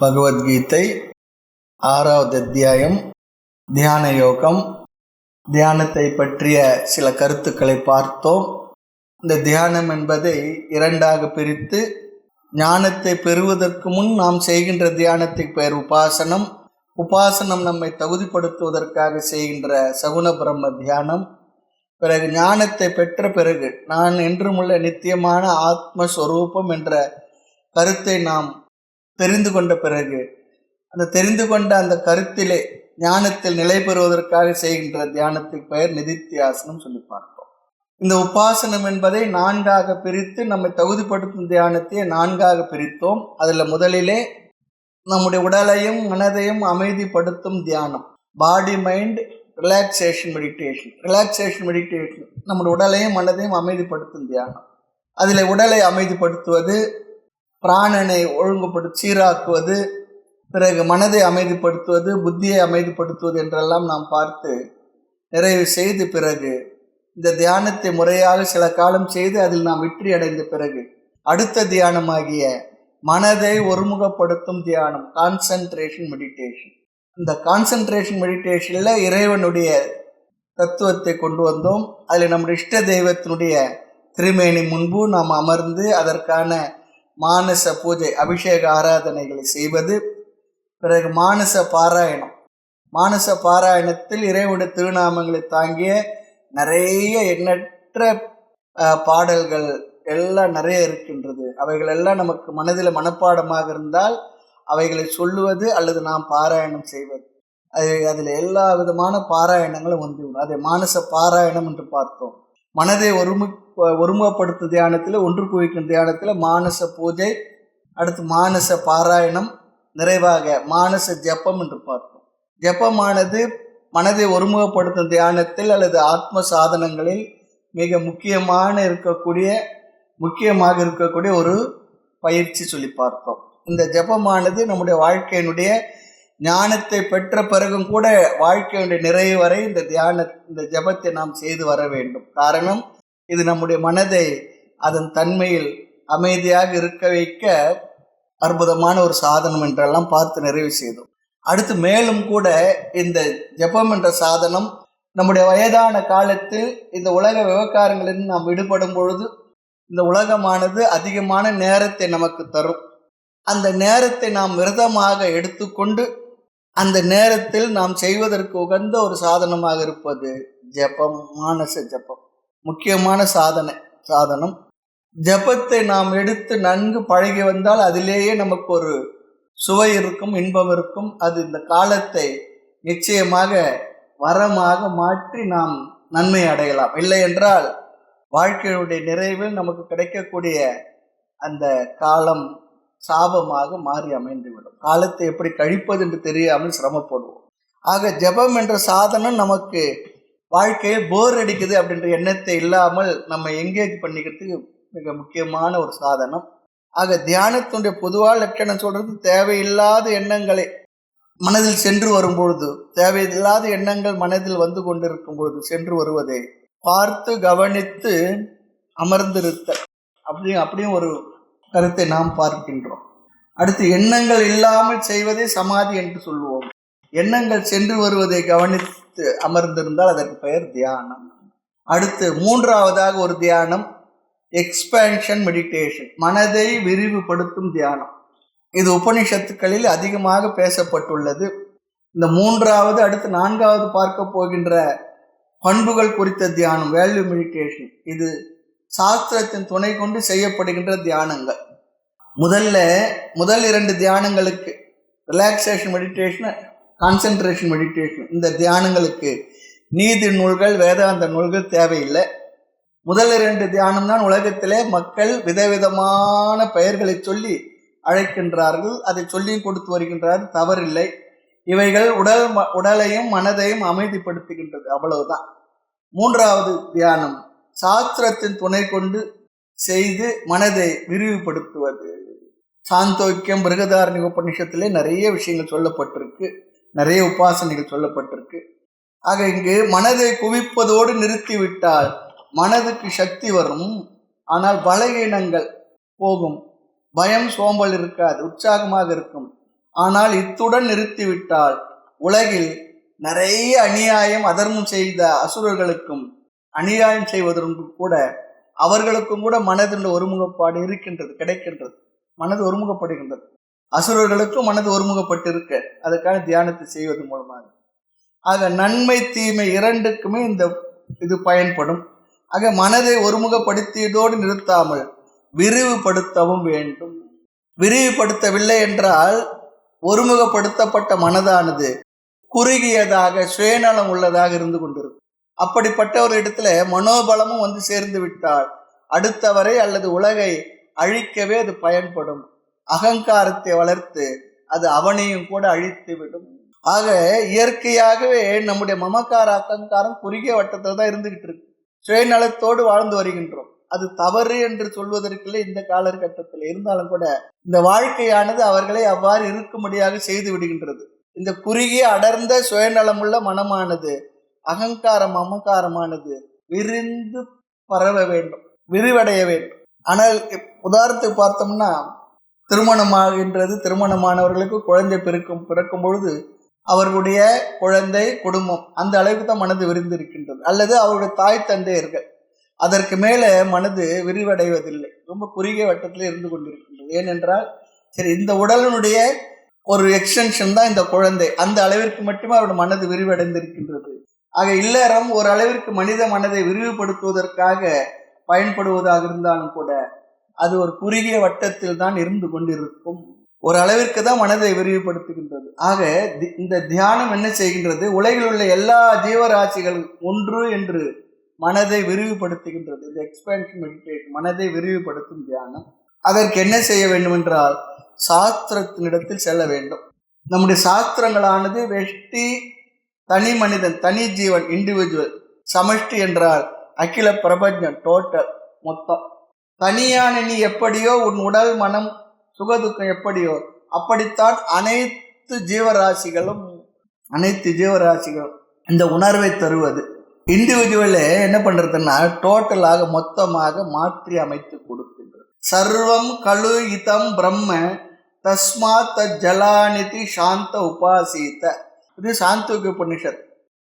பகவத்கீதை 6வது அத்தியாயம் தியான யோகம். தியானத்தை பற்றிய சில கருத்துக்களை பார்த்தோம். இந்த தியானம் என்பதை இரண்டாக பிரித்து, ஞானத்தை பெறுவதற்கு முன் நாம் செய்கின்ற தியானத்துக்கு பெயர் உபாசனம். உபாசனம் நம்மை தகுதிப்படுத்துவதற்காக செய்கின்ற சகுண பிரம்ம தியானம். பிறகு ஞானத்தை பெற்ற பிறகு நான் என்றுமுள்ள நித்தியமான ஆத்மஸ்வரூபம் என்ற கருத்தை நாம் தெரிந்து கொண்ட பிறகு அந்த தெரிந்து கொண்ட அந்த கருத்திலே ஞானத்தில் நிலை பெறுவதற்காக செய்கின்ற தியானத்துக்கு பெயர் நிதித்தியாசனம் சொல்லி பார்த்தோம். இந்த உபாசனம் என்பதை நான்காக பிரித்து நம்மை தகுதிப்படுத்தும் தியானத்தை நான்காக பிரித்தோம். அதில் முதலிலே நம்முடைய உடலையும் மனதையும் அமைதிப்படுத்தும் தியானம், பாடி மைண்ட் ரிலாக்ஸேஷன் மெடிடேஷன். நம்முடைய உடலையும் மனதையும் அமைதிப்படுத்தும் தியானம். அதில் உடலை அமைதிப்படுத்துவது, பிராணனை ஒழுங்குபடுத்தி சீராக்குவது, பிறகு மனதை அமைதிப்படுத்துவது, புத்தியை அமைதிப்படுத்துவது என்றெல்லாம் நாம் பார்த்து நிறைவு செய்து பிறகு இந்த தியானத்தை முறையாக சில காலம் செய்து அதில் நாம் வெற்றி அடைந்த பிறகு அடுத்த தியானமாகிய மனதை ஒருமுகப்படுத்தும் தியானம், கான்சன்ட்ரேஷன் மெடிடேஷன். இந்த கான்சன்ட்ரேஷன் மெடிடேஷனில் இறைவனுடைய தத்துவத்தை கொண்டு வந்தோம். அதில் நம்முடைய இஷ்ட தெய்வத்தினுடைய திருமேனி முன்பு நாம் அமர்ந்து அதற்கான மானச பூஜை, அபிஷேக ஆராதனைகளை செய்வது. பிறகு மானச பாராயணத்தில் இறைவனுடைய திருநாமங்களை தாங்கிய நிறைய எண்ணற்ற பாடல்கள் எல்லாம் நிறைய இருக்கின்றது. அவைகள் எல்லாம் நமக்கு மனதில் மனப்பாடமாக இருந்தால் அவைகளை சொல்லுவது அல்லது நாம் பாராயணம் செய்வது. அதில் எல்லா விதமான பாராயணங்களும் வந்து அதை மானச பாராயணம் என்று பார்த்தோம். மனதை ஒருமுகப்படுத்தும் தியானத்தில், ஒன்று குவிக்கும் தியானத்தில் மானச பூஜை, அடுத்து மானச பாராயணம், நிறைவாக மானச ஜபம் என்று பார்த்தோம். ஜபமானது மனதை ஒருமுகப்படுத்தும் தியானத்தில் அல்லது ஆத்ம சாதனங்களில் மிக முக்கியமாக இருக்கக்கூடிய ஒரு பயிற்சி சொல்லி பார்த்தோம். இந்த ஜபமானது நம்முடைய வாழ்க்கையினுடைய ஞானத்தை பெற்ற பிறகும் கூட வாழ்க்கையுடைய நிறைவு வரை இந்த ஜபத்தை நாம் செய்து வர வேண்டும். காரணம், இது நம்முடைய மனதை அதன் தன்மையில் அமைதியாக இருக்க வைக்க அற்புதமான ஒரு சாதனம் என்றெல்லாம் பார்த்து நிறைவு செய்தோம். அடுத்து மேலும் கூட இந்த ஜபம் என்ற சாதனம் நம்முடைய வயதான காலத்தில் இந்த உலக விவகாரங்களிலிருந்து நாம் விடுபடும் பொழுது இந்த உலகமானது அதிகமான நேரத்தை நமக்கு தரும். அந்த நேரத்தை நாம் விரதமாக எடுத்துக்கொண்டு அந்த நேரத்தில் நாம் செய்வதற்கு உகந்த ஒரு சாதனமாக இருப்பது ஜபம், மானச ஜபம். முக்கியமான சாதனம். ஜபத்தை நாம் எடுத்து நன்கு பழகி வந்தால் அதிலேயே நமக்கு ஒரு சுவை இருக்கும், இன்பம் இருக்கும். அது இந்த காலத்தை நிச்சயமாக வரமாக மாற்றி நாம் நன்மை அடையலாம். இல்லை என்றால் வாழ்க்கையுடைய நிறைவில் நமக்கு கிடைக்கக்கூடிய அந்த காலம் சாபமாக மாறி அமைந்துவிடும். காலத்தை எப்படி கழிப்பது என்று தெரியாமல் சிரமப்படுவோம். ஆக ஜபம் என்ற சாதனம் நமக்கு வாழ்க்கையில் போர் அடிக்குது அப்படின்ற எண்ணத்தை இல்லாமல் நம்ம எங்கேஜ் பண்ணிக்கிறதுக்கு மிக முக்கியமான ஒரு சாதனம். ஆக தியானத்தினுடைய பொதுவாக லட்சணம் சொல்றது, தேவையில்லாத எண்ணங்களை மனதில் சென்று வரும்பொழுது, தேவையில்லாத எண்ணங்கள் மனதில் வந்து கொண்டிருக்கும் பொழுது சென்று வருவதை பார்த்து கவனித்து அமர்ந்திருத்த அப்படியும் ஒரு கருத்தை நாம் பார்க்கின்றோம். அடுத்து எண்ணங்கள் இல்லாமல் செய்வதை சமாதி என்று சொல்லுவோம். எண்ணங்கள் சென்று வருவதை கவனித்து அமர்ந்திருந்தால் அதற்கு பெயர் தியானம். அடுத்து மூன்றாவதாக ஒரு தியானம், எக்ஸ்பேன்ஷன் மெடிடேஷன், மனதை விரிவுபடுத்தும் தியானம். இது உபனிஷத்துக்களில் அதிகமாக பேசப்பட்டுள்ளது. இந்த மூன்றாவது, அடுத்து நான்காவது பார்க்க போகின்ற பண்புகள் குறித்த தியானம், வேல்யூ மெடிடேஷன். இது சாஸ்திரத்தின் துணை கொண்டு செய்யப்படுகின்ற தியானங்கள். முதல் இரண்டு தியானங்களுக்கு, ரிலாக்ஸேஷன் மெடிடேஷன், கான்சன்ட்ரேஷன் மெடிடேஷன், இந்த தியானங்களுக்கு நீதி நூல்கள், வேதாந்த நூல்கள் தேவையில்லை. முதல் இரண்டு தியானம் தான் உலகத்திலே மக்கள் விதவிதமான பெயர்களை சொல்லி அழைக்கின்றார்கள். அதை சொல்லியும் கொடுத்து வருகின்றார்கள், தவறில்லை. இவைகள் உடலையும் மனதையும் அமைதிப்படுத்துகின்றது, அவ்வளவுதான். மூன்றாவது தியானம் சாஸ்திரத்தின் துணை கொண்டு செய்து மனதை விரிவுபடுத்துவது. சாந்தோக்கியம், பிருகதாரண்ய உபநிஷத்திலே நிறைய விஷயங்கள் சொல்லப்பட்டிருக்கு, நிறைய உபாசனைகள் சொல்லப்பட்டிருக்கு. ஆக இங்கு மனதை குவிப்பதோடு நிறுத்திவிட்டால் மனதுக்கு சக்தி வரும், ஆனால் பலகீனங்கள் போகும், பயம் சோம்பல் இருக்காது, உற்சாகமாக இருக்கும். ஆனால் இத்துடன் நிறுத்திவிட்டால் உலகில் நிறைய அநியாயம் அதர்மம் செய்த அசுரர்களுக்கும் அநியாயம் செய்வதற்கு கூட அவர்களுக்கும் கூட மனதில் ஒருமுகப்பாடு இருக்கின்றது, கிடைக்கின்றது. மனது ஒருமுகப்படுகின்றது. அசுரர்களுக்கும் மனது ஒருமுகப்பட்டு இருக்க அதுக்கான தியானத்தை செய்வது மூலமாக. ஆக நன்மை தீமை இரண்டுக்குமே இது பயன்படும். ஆக மனதை ஒருமுகப்படுத்தியதோடு நிறுத்தாமல் விரிவுபடுத்தவும் வேண்டும். விரிவுபடுத்தவில்லை என்றால் ஒருமுகப்படுத்தப்பட்ட மனதானது குறுகியதாக சுயநலம் உள்ளதாக இருந்து கொண்டிருக்கும். அப்படிப்பட்ட ஒரு இடத்துல மனோபலமும் வந்து சேர்ந்து விட்டால் அடுத்தவரை அல்லது உலகை அழிக்கவே அது பயன்படும். அகங்காரத்தை வளர்த்து அது அவனையும் கூட அழித்து விடும். ஆக இயற்கையாகவே நம்முடைய மமக்கார அகங்காரம் குறுகிய வட்டத்தில் தான் இருந்துகிட்டு இருக்கு. சுயநலத்தோடு வாழ்ந்து வருகின்றோம். அது தவறு என்று சொல்வதற்குள்ள இந்த காலகட்டத்தில் இருந்தாலும் கூட இந்த வாழ்க்கையானது அவர்களை அவ்வாறு இருக்கும்படியாக செய்து விடுகின்றது. இந்த குறுகிய அடர்ந்த சுயநலமுள்ள மனமானது அகங்காரம் மமக்காரமானது விரிந்து பரவ வேண்டும், விரிவடைய வேண்டும். ஆனால் உதாரணத்துக்கு பார்த்தோம்னா திருமணமாகின்றது. திருமணமானவர்களுக்கு குழந்தை பிறக்கும் பொழுது அவர்களுடைய குழந்தை குடும்பம் அந்த அளவுக்கு தான் மனது விரிந்திருக்கின்றது. அல்லது அவருடைய தாய் தந்தையர்கள் அதற்கு மேலே மனது விரிவடைவதில்லை, ரொம்ப குறுகிய வட்டத்தில் இருந்து கொண்டிருக்கின்றது. ஏனென்றால் சரி இந்த உடலினுடைய ஒரு எக்ஸ்டென்ஷன் தான் இந்த குழந்தை, அந்த அளவிற்கு மட்டுமே அவருடைய மனது விரிவடைந்திருக்கின்றது. ஆக இல்லறம் ஒரு அளவிற்கு மனித மனதை விரிவுபடுத்துவதற்காக பயன்படுவதாக இருந்தாலும் கூட அது ஒரு குறுகிய வட்டத்தில் தான் இருந்து கொண்டிருக்கும். ஒரு அளவிற்கு தான் மனதை விரிவுபடுத்துகின்றது. ஆக இந்த தியானம் என்ன செய்கின்றது? உலகில் உள்ள எல்லா ஜீவராசிகள் ஒன்று என்று மனதை விரிவுபடுத்துகின்றது. இந்த எக்ஸ்பேன்ஷன் மெடிடேஷன் மனதை விரிவுபடுத்தும் தியானம். அதற்கு என்ன செய்ய வேண்டும் என்றால் சாஸ்திரத்தினிடத்தில் செல்ல வேண்டும். நம்முடைய சாஸ்திரங்களானது வெஷ்டி தனி மனிதன், தனி ஜீவன், இண்டிவிஜுவல். சமஷ்டி என்றால் அகில பிரபஞ்சம், டோட்டல், மொத்தம். தனியான நீ எப்படியோ உன் உடல் மனம் சுகதுக்கம் எப்படியோ அப்படித்தான் அனைத்து ஜீவராசிகளும் இந்த உணர்வை தருவது. இண்டிவிஜுவலே என்ன பண்றதுன்னா டோட்டலாக மொத்தமாக மாற்றி அமைத்து கொடுக்கின்றது. சர்வம் கலு இதம் பிரம்ம தஸ்மாத் ஜலாநிதி சாந்த உபாசீத. இது சாந்தோக்கிய உபனிஷத்.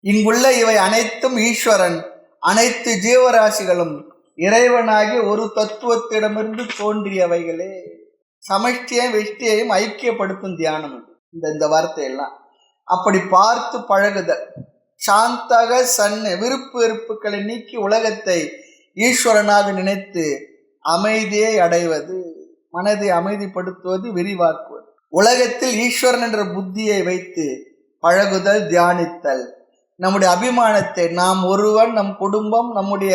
இங்குள்ள இவை அனைத்தும் ஈஸ்வரன், அனைத்து ஜீவராசிகளும் இறைவனாகி ஒரு தத்துவத்திடமிருந்து தோன்றியவைகளே. சமஷ்டியையும் வெஷ்டியையும் ஐக்கியப்படுத்தும் தியானம் இந்த வார்த்தையெல்லாம். அப்படி பார்த்து பழகுதல். சாந்தக சன்ன விருப்பு வெறுப்புகளை நீக்கி உலகத்தை ஈஸ்வரனாக நினைத்து அமைதியை அடைவது, மனதை அமைதிப்படுத்துவது, விரிவாக்குவது. உலகத்தில் ஈஸ்வரன் என்ற புத்தியை வைத்து பழகுதல், தியானித்தல். நம்முடைய அபிமானத்தை, நாம் ஒருவன், நம் குடும்பம், நம்முடைய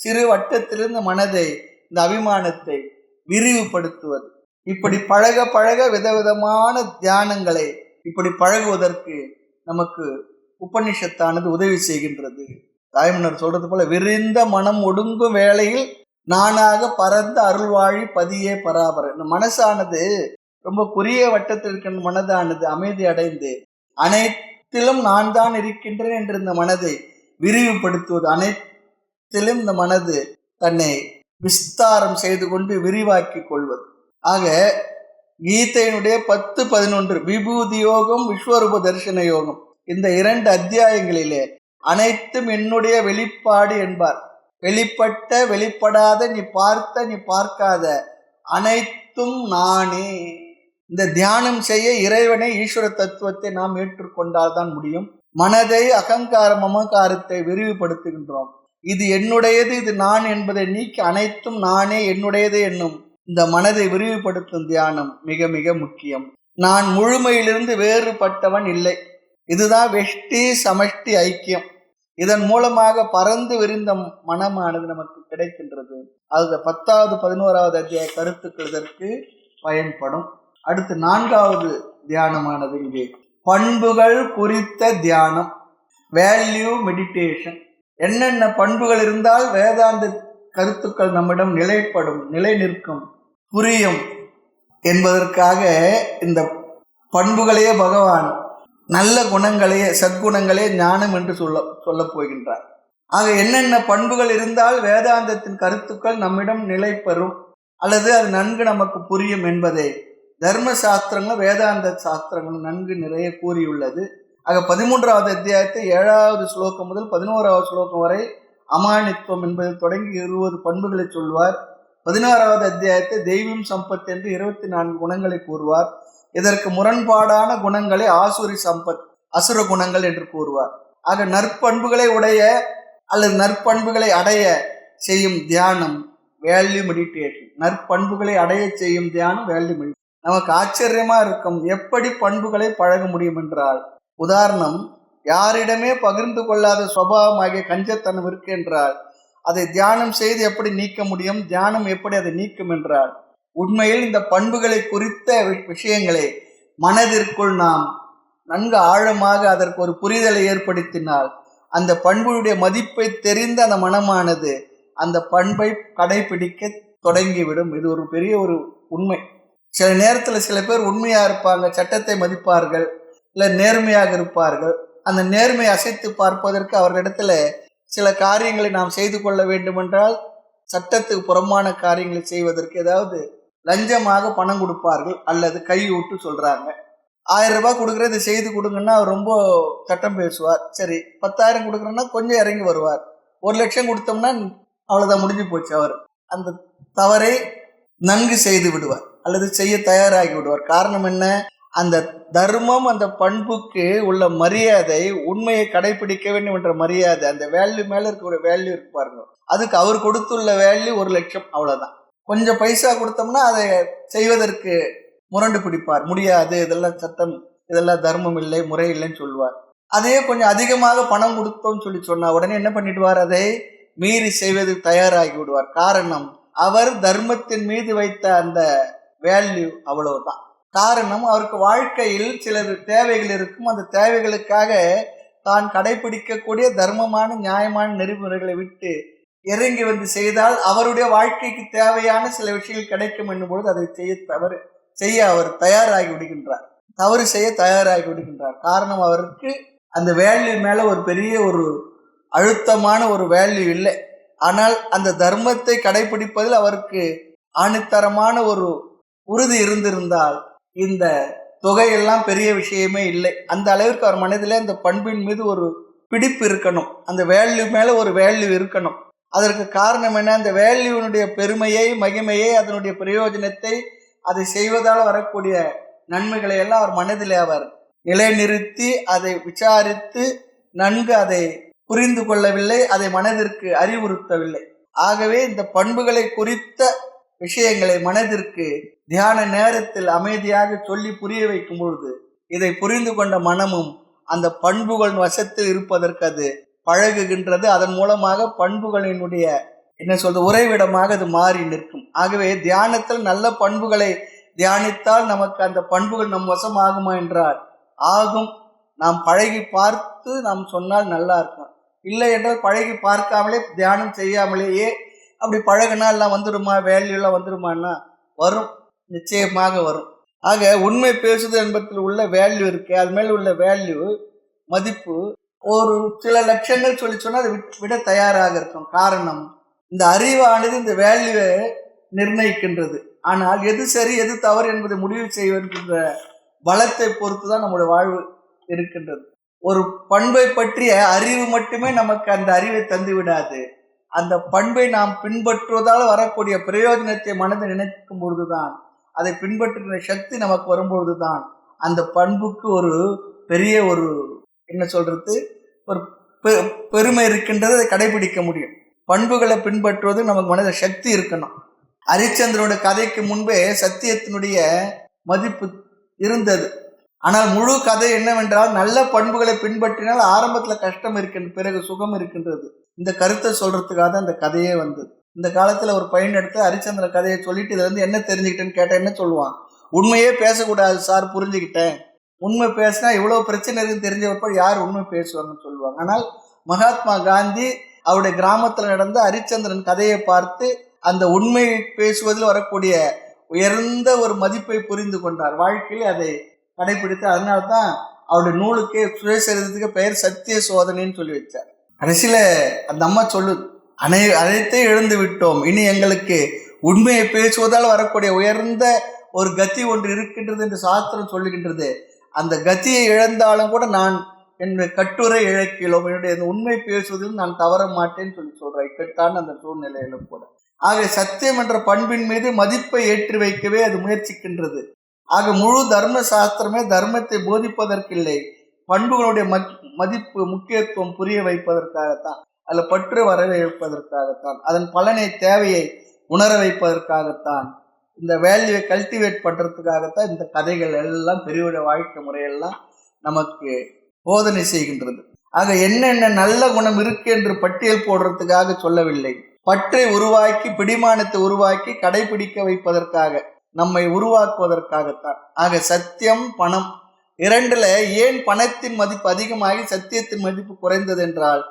சிறு வட்டத்திலிருந்து மனதை, இந்த அபிமானத்தை விரிவுபடுத்துவது. இப்படி பழக பழக விதவிதமான தியானங்களை இப்படி பழகுவதற்கு நமக்கு உபனிஷத்தானது உதவி செய்கின்றது. தாய்மன்னர் சொல்றது போல விரிந்த மனம் ஒடுங்கும் வேளையில் நானாக பரந்த அருள்வாழி பதியே பராபர. இந்த மனசானது ரொம்ப குறுகிய வட்டத்தில் இருக்கின்ற மனதானது அமைதி அடைந்து அனைத்திலும் நான் தான் இருக்கின்றேன் என்ற இந்த மனதை விரிவுபடுத்துவது, அனைத்திலும் இந்த மனது தன்னை விஸ்தாரம் செய்து கொண்டு விரிவாக்கி கொள்வது. ஆக கீதையினுடைய 10-11 விபூதி யோகம், விஸ்வரூப தரிசன யோகம், இந்த 2 அத்தியாயங்களிலே அனைத்தும் என்னுடைய வெளிப்பாடு என்பார். வெளிப்பட்ட வெளிப்படாத, நீ பார்த்த நீ பார்க்காத அனைத்தும் நானே. இந்த தியானம் செய்ய இறைவனை, ஈஸ்வர தத்துவத்தை நாம் ஏற்றுக்கொண்டால் தான் முடியும். மனதை அகங்கார மமகாரத்தை விரிவுபடுத்துகின்றோம். இது என்னுடையது, இது நான் என்பதை நீக்கி அனைத்தும் நானே என்னுடையது என்னும் இந்த மனதை விரிவுபடுத்தும் தியானம் மிக மிக முக்கியம். நான் முழுமையிலிருந்து வேறுபட்டவன் இல்லை. இதுதான் வெஷ்டி சமஷ்டி ஐக்கியம். இதன் மூலமாக பறந்து விரிந்த மனமானது நமக்கு கிடைக்கின்றது. அது 10வது 11வது அத்தியாய கருத்துக்கள் இதற்கு பயன்படும். அடுத்து 4வது தியானமானது இங்கே பண்புகள் குறித்த தியானம், வேல்யூ மெடிடேஷன். என்னென்ன பண்புகள் இருந்தால் வேதாந்த கருத்துக்கள் நம்மிடம் நிலைப்படும், நிலை நிற்கும், புரியும் என்பதற்காக இந்த பண்புகளையே பகவான் நல்ல குணங்களையே, சத்குணங்களே ஞானம் என்று சொல்ல போகின்றார். ஆக என்னென்ன பண்புகள் இருந்தால் வேதாந்தத்தின் கருத்துக்கள் நம்மிடம் நிலை பெறும் அல்லது அது நன்கு நமக்கு புரியும் என்பதை தர்ம சாஸ்திரங்களும் வேதாந்த சாஸ்திரங்களும் நன்கு நிறைய கூறியுள்ளது. ஆக 13வது அத்தியாயத்தை 7வது ஸ்லோகம் முதல் 11வது ஸ்லோகம் வரை அமானித்துவம் என்பதில் தொடங்கி 20 பண்புகளை சொல்வார். 16வது அத்தியாயத்தை தெய்வம் சம்பத் என்று 24 குணங்களை கூறுவார். இதற்கு முரண்பாடான குணங்களை ஆசுரி சம்பத், அசுர குணங்கள் என்று கூறுவார். ஆக நற்பண்புகளை உடைய அல்லது நற்பண்புகளை அடைய செய்யும் தியானம் வேல்யூ மெடிடேஷன். நற்பண்புகளை அடைய செய்யும் தியானம் வேல்யூ மெடிடேஷன். நமக்கு ஆச்சரியமா இருக்கும், எப்படி பண்புகளை பழக முடியும் என்றால், உதாரணம், யாரிடமே பகிர்ந்து கொள்ளாத சுபாவமாகிய கஞ்சத்தனம் இருக்கு என்றால் அதை தியானம் செய்து எப்படி நீக்க முடியும்? தியானம் எப்படி அதை நீக்கும் என்றால், உண்மையில் இந்த பண்புகளை குறித்த விஷயங்களை மனதிற்குள் நாம் நன்கு ஆழமாக அதற்கு ஒரு புரிதலை ஏற்படுத்தினால் அந்த பண்புடைய மதிப்பை தெரிந்த அந்த மனமானது அந்த பண்பை கடைபிடிக்க தொடங்கிவிடும். இது ஒரு பெரிய ஒரு உண்மை. சில நேரத்தில் சில பேர் உண்மையா இருப்பாங்க, சட்டத்தை மதிப்பார்கள், இல்லை நேர்மையாக இருப்பார்கள். அந்த நேர்மையை அசைத்து பார்ப்பதற்கு அவர்களிடத்துல சில காரியங்களை நாம் செய்து கொள்ள வேண்டுமென்றால் சட்டத்துக்கு புறம்பான காரியங்களை செய்வதற்கு ஏதாவது லஞ்சமாக பணம் கொடுப்பார்கள் அல்லது கையூட்டு சொல்றாங்க. 1000 ரூபாய் கொடுக்குறது செய்து கொடுங்கன்னா அவர் ரொம்ப சட்டம் பேசுவார். சரி, 10,000 கொடுக்குறோன்னா கொஞ்சம் இறங்கி வருவார். 1 லட்சம் கொடுத்தோம்னா அவ்வளோதான், முடிஞ்சு போச்சு. அவர் அந்த தவறை நன்கு செய்து விடுவார் அல்லது செய்ய தயாராகி விடுவார். காரணம் என்ன? அந்த தர்மம், அந்த பண்புக்கு உள்ள மரியாதை, உண்மையை கடைபிடிக்க வேண்டும் என்ற மரியாதை, அந்த வேல்யூ மேல இருக்கிற வேல்யூ இருக்கு பாருங்க, அதுக்கு அவர் கொடுத்துள்ள வேல்யூ 1 லட்சம், அவ்வளவுதான். கொஞ்சம் பைசா கொடுத்தோம்னா அதை செய்வதற்கு முரண்டு பிடிப்பார், முடியாது, இதெல்லாம் சட்டம், இதெல்லாம் தர்மம் இல்லை, முறை இல்லைன்னு சொல்லுவார். அதே கொஞ்சம் அதிகமாக பணம் கொடுத்தோம்னு சொன்னா உடனே என்ன பண்ணிடுவார்? அதை மீறி செய்வதற்கு தயாராகி விடுவார். காரணம், அவர் தர்மத்தின் மீது வைத்த அந்த வேல்யூ அவ்வளவுதான். காரணம், அவருக்கு வாழ்க்கையில் சில தேவைகள் இருக்கும். அந்த தேவைகளுக்காக தான் கடைபிடிக்கக்கூடிய தர்மமான நியாயமான நெறிமுறைகளை விட்டு இறங்கி வந்து செய்தால் அவருடைய வாழ்க்கைக்கு தேவையான சில விஷயங்கள் கிடைக்கும் என்னும்போது அதை செய்ய அவர் தயாராகி விடுகின்றார், தவறு செய்ய தயாராகி விடுகின்றார். காரணம், அவருக்கு அந்த வேல்யூ மேல ஒரு பெரிய ஒரு அழுத்தமான ஒரு வேல்யூ இல்லை. ஆனால் அந்த தர்மத்தை கடைபிடிப்பதில் அவருக்கு ஆணித்தரமான ஒரு உறுதி இருந்திருந்தால் இந்த தொகையெல்லாம் பெரிய விஷயமே இல்லை. அந்த அளவிற்கு அவர் மனதில் இந்த பண்பின் மீது ஒரு பிடிப்பு இருக்கணும், அந்த வேல்யூ மேல ஒரு வேல்யூ இருக்கணும். அதற்கு காரணம் என்ன? அந்த வேல்யூனுடைய பெருமையை, மகிமையை, அதனுடைய பிரயோஜனத்தை, அதை செய்வதால் வரக்கூடிய நன்மைகளை எல்லாம் அவர் மனதில் அவர் நிலைநிறுத்தி அதை விசாரித்து நன்கு அதை புரிந்து கொள்ளவில்லை, அதை மனதிற்கு அறிவுறுத்தவில்லை. ஆகவே இந்த பண்புகளை குறித்த விஷயங்களை மனதிற்கு தியான நேரத்தில் அமைதியாக சொல்லி புரிய வைக்கும் பொழுது இதை புரிந்து கொண்ட மனமும் அந்த பண்புகள் வசத்தில் இருப்பதற்கு அது பழகுகின்றது. அதன் மூலமாக பண்புகளினுடைய உறைவிடமாக அது மாறி நிற்கும். ஆகவே தியானத்தில் நல்ல பண்புகளை தியானித்தால் நமக்கு அந்த பண்புகள் நம் வசம் ஆகுமா என்றால் ஆகும். நாம் பழகி பார்த்து நாம் சொன்னால் நல்லா இருக்கும். இல்லை என்றால் பழகி பார்க்காமலே தியானம் செய்யாமலேயே அப்படி பழகினா எல்லாம் வந்துடுமா, வேல்யூ எல்லாம் வந்துடுமான்னா வரும், நிச்சயமாக வரும். ஆக உண்மை பேசுதல் என்பதில் உள்ள வேல்யூ இருக்கு, அது மேல உள்ள வேல்யூ மதிப்பு ஒரு சில லட்சங்கள் சொல்லி சொன்னால் அதை விட தயாராக இருக்கும். காரணம், இந்த அறிவானது இந்த வேல்யூவை நிர்ணயிக்கின்றது. ஆனால் எது சரி எது தவறு என்பதை முடிவு செய்வதற்கின்ற பலத்தை பொறுத்து தான் நம்முடைய வாழ்வு இருக்கின்றது. ஒரு பண்பை பற்றிய அறிவு மட்டுமே நமக்கு அந்த அறிவை தந்து விடாது. அந்த பண்பை நாம் பின்பற்றுவதால் வரக்கூடிய பிரயோஜனத்தை மனதை நினைக்கும் பொழுதுதான், அதை பின்பற்றுகிற சக்தி நமக்கு வரும்பொழுதுதான் அந்த பண்புக்கு ஒரு பெரிய ஒரு ஒரு பெருமை இருக்கின்றது, அதை கடைபிடிக்க முடியும். பண்புகளை பின்பற்றுவது நமக்கு மனதில் சக்தி இருக்கணும். ஹரிச்சந்திரனுடைய கதைக்கு முன்பே சத்தியத்தினுடைய மதிப்பு இருந்தது. ஆனால் முழு கதை என்னவென்றால், நல்ல பண்புகளை பின்பற்றினால் ஆரம்பத்தில் கஷ்டம் இருக்கின்றது, பிறகு சுகம் இருக்கின்றது. இந்த கருத்தை சொல்றதுக்காக தான் இந்த கதையே வந்தது. இந்த காலத்தில் ஒரு பையன் எடுத்து ஹரிச்சந்திர கதையை சொல்லிட்டு இதுல இருந்து என்ன தெரிஞ்சுக்கிட்டேன்னு கேட்டால் என்ன சொல்லுவான்? உண்மையே பேசக்கூடாது சார், புரிஞ்சுக்கிட்டேன். உண்மை பேசினா இவ்வளோ பிரச்சனை இருக்குன்னு தெரிஞ்சவப்ப யார் உண்மை பேசுவாங்கன்னு சொல்லுவாங்க. ஆனால் மகாத்மா காந்தி அவருடைய கிராமத்தில் நடந்த ஹரிச்சந்திரன் கதையை பார்த்து அந்த உண்மை பேசுவதில் வரக்கூடிய உயர்ந்த ஒரு மதிப்பை புரிந்து கொண்டார். வாழ்க்கையில் அதை கடைபிடித்து, அதனால்தான் அவருடைய நூலுக்கே சுயசரிதத்துக்கு பெயர் சத்திய சோதனைன்னு சொல்லி வச்சார். கடைசியில அந்த அம்மா சொல்லுது, அனைத்தையும் எழுந்து விட்டோம், இனி எங்களுக்கு உண்மையை பேசுவதால் வரக்கூடிய உயர்ந்த ஒரு கதி ஒன்று இருக்கின்றது என்று சாஸ்திரம் சொல்லுகின்றது. அந்த கதியை இழந்தாலும் கூட நான் என்னுடைய கட்டுரை இழக்கிலோம், என்னுடைய உண்மை பேசுவதில் நான் தவற மாட்டேன்னு சொல்றேன். இக்கட்டான அந்த சூழ்நிலையிலும் கூட. ஆக சத்தியம் என்ற பண்பின் மீது மதிப்பை ஏற்றி வைக்கவே அது முயற்சிக்கின்றது. ஆக முழு தர்ம சாஸ்திரமே தர்மத்தை போதிப்பதற்கில்லை, பண்புகளுடைய மதிப்பு முக்கியத்துவம் புரிய வைப்பதற்காகத்தான், அதில் பற்று வரவேற்பதற்காகத்தான், அதன் பலனை தேவையை உணர வைப்பதற்காகத்தான், இந்த வேல்யூவை கல்டிவேட் பண்றதுக்காகத்தான் இந்த கதைகள் எல்லாம், பெரியவருடைய வாழ்க்கை முறையெல்லாம் நமக்கு போதனை செய்கின்றது. ஆக என்னென்ன நல்ல குணம் இருக்கு என்று பட்டியல் போடுறதுக்காக சொல்லவில்லை, பற்றை உருவாக்கி பிடிமானத்தை உருவாக்கி கடைபிடிக்க வைப்பதற்காக, நம்மை உருவாக்குவதற்காகத்தான். ஆக சத்தியம் பணம் இரண்டுல ஏன் பணத்தின் மதிப்பு அதிகமாகி சத்தியத்தின் மதிப்பு குறைந்தது என்றால்,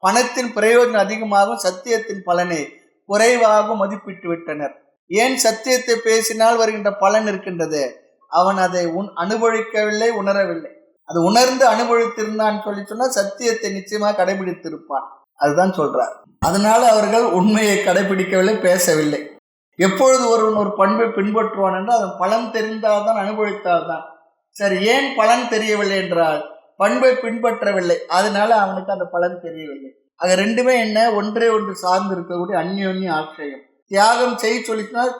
பணத்தின் பிரயோஜனம் அதிகமாகும், சத்தியத்தின் பலனை குறைவாக மதிப்பிட்டு விட்டனர். ஏன் சத்தியத்தை பேசினால் வருகின்ற பலன் இருக்கின்றது, அவன் அதை அனுபவிக்கவில்லை, உணரவில்லை. அது உணர்ந்து அனுபவித்திருந்தான் சொன்னா சத்தியத்தை நிச்சயமாக கடைபிடித்திருப்பான். அதுதான் சொல்றார். அதனால அவர்கள் உண்மையை கடைபிடிக்கவில்லை, பேசவில்லை. எப்பொழுது ஒருவன் ஒரு பண்பை பின்பற்றுவான் என்றால் அதன் பலன் தெரிந்தால்தான், அனுபவித்தால்தான். சரி, ஏன் பலன் தெரியவில்லை என்றால் பண்பை பின்பற்றவில்லை, அதனால அவனுக்கு அந்த பலன் தெரியவில்லை. ஆக ரெண்டுமே என்ன, ஒன்றே ஒன்று சார்ந்து இருக்கக்கூடிய அந்யோன்ய ஆசிரியம். தியாகம் செய்ய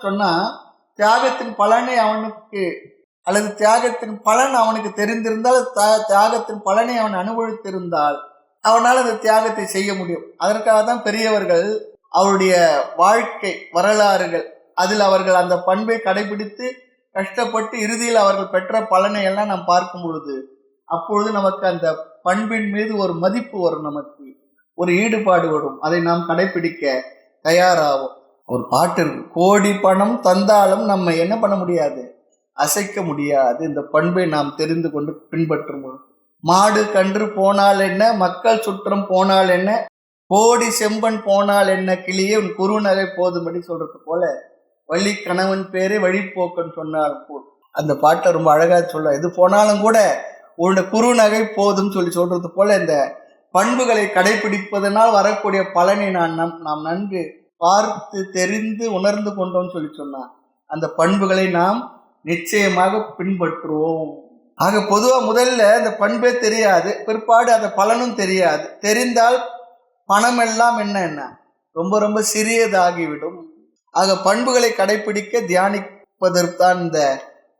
சொன்னா தியாகத்தின் பலனை அவனுக்கு, அல்லது தியாகத்தின் பலன் அவனுக்கு தெரிந்திருந்தால், தியாகத்தின் பலனை அவன் அனுபவித்திருந்தால் அவனால் அந்த தியாகத்தை செய்ய முடியும். அதற்காக தான் பெரியவர்கள் அவருடைய வாழ்க்கை வரலாறுகள், அதில் அவர்கள் அந்த பண்பை கடைபிடித்து கஷ்டப்பட்டு இறுதியில் அவர்கள் பெற்ற பலனை எல்லாம் நாம் பார்க்கும் பொழுது, அப்பொழுது நமக்கு அந்த பண்பின் மீது ஒரு மதிப்பு வரும், நமக்கு ஒரு ஈடுபாடு வரும், அதை நாம் கடைபிடிக்க தயாராகும். ஒரு பாட்டு இருக்கு, கோடி பணம் தந்தாலும் நம்ம என்ன பண்ண முடியாது, அசைக்க முடியாது இந்த பண்பை நாம் தெரிந்து கொண்டு பின்பற்றும். மாடு கன்று போனால் என்ன, மக்கள் சுற்றம் போனால் என்ன, கோடி செம்பன் போனால் என்ன, கிளியே உன் குறுநகை போதும்படி சொல்றது போல, வள்ளி கணவன் பேரே வழிபோக்கன்னு சொன்னார் போல். அந்த பாட்டை ரொம்ப அழகா சொல்ல, இது போனாலும் கூட உன்னுடைய குறுநகை போதும் சொல்றது போல, இந்த பண்புகளை கடைபிடிப்பதனால் வரக்கூடிய பலனை நாம் நன்கு பார்த்து தெரிந்து உணர்ந்து கொண்டோம்னு சொன்னார். அந்த பண்புகளை நாம் நிச்சயமாக பின்பற்றுவோம். ஆக பொதுவா முதல்ல அந்த பண்பே தெரியாது, பிற்பாடு அந்த பலனும் தெரியாது. தெரிந்தால் பணம் எல்லாம் என்ன ரொம்ப ரொம்ப சிறியதாகிவிடும். ஆக பண்புகளை கடைபிடிக்க தியானிப்பதற்கான் இந்த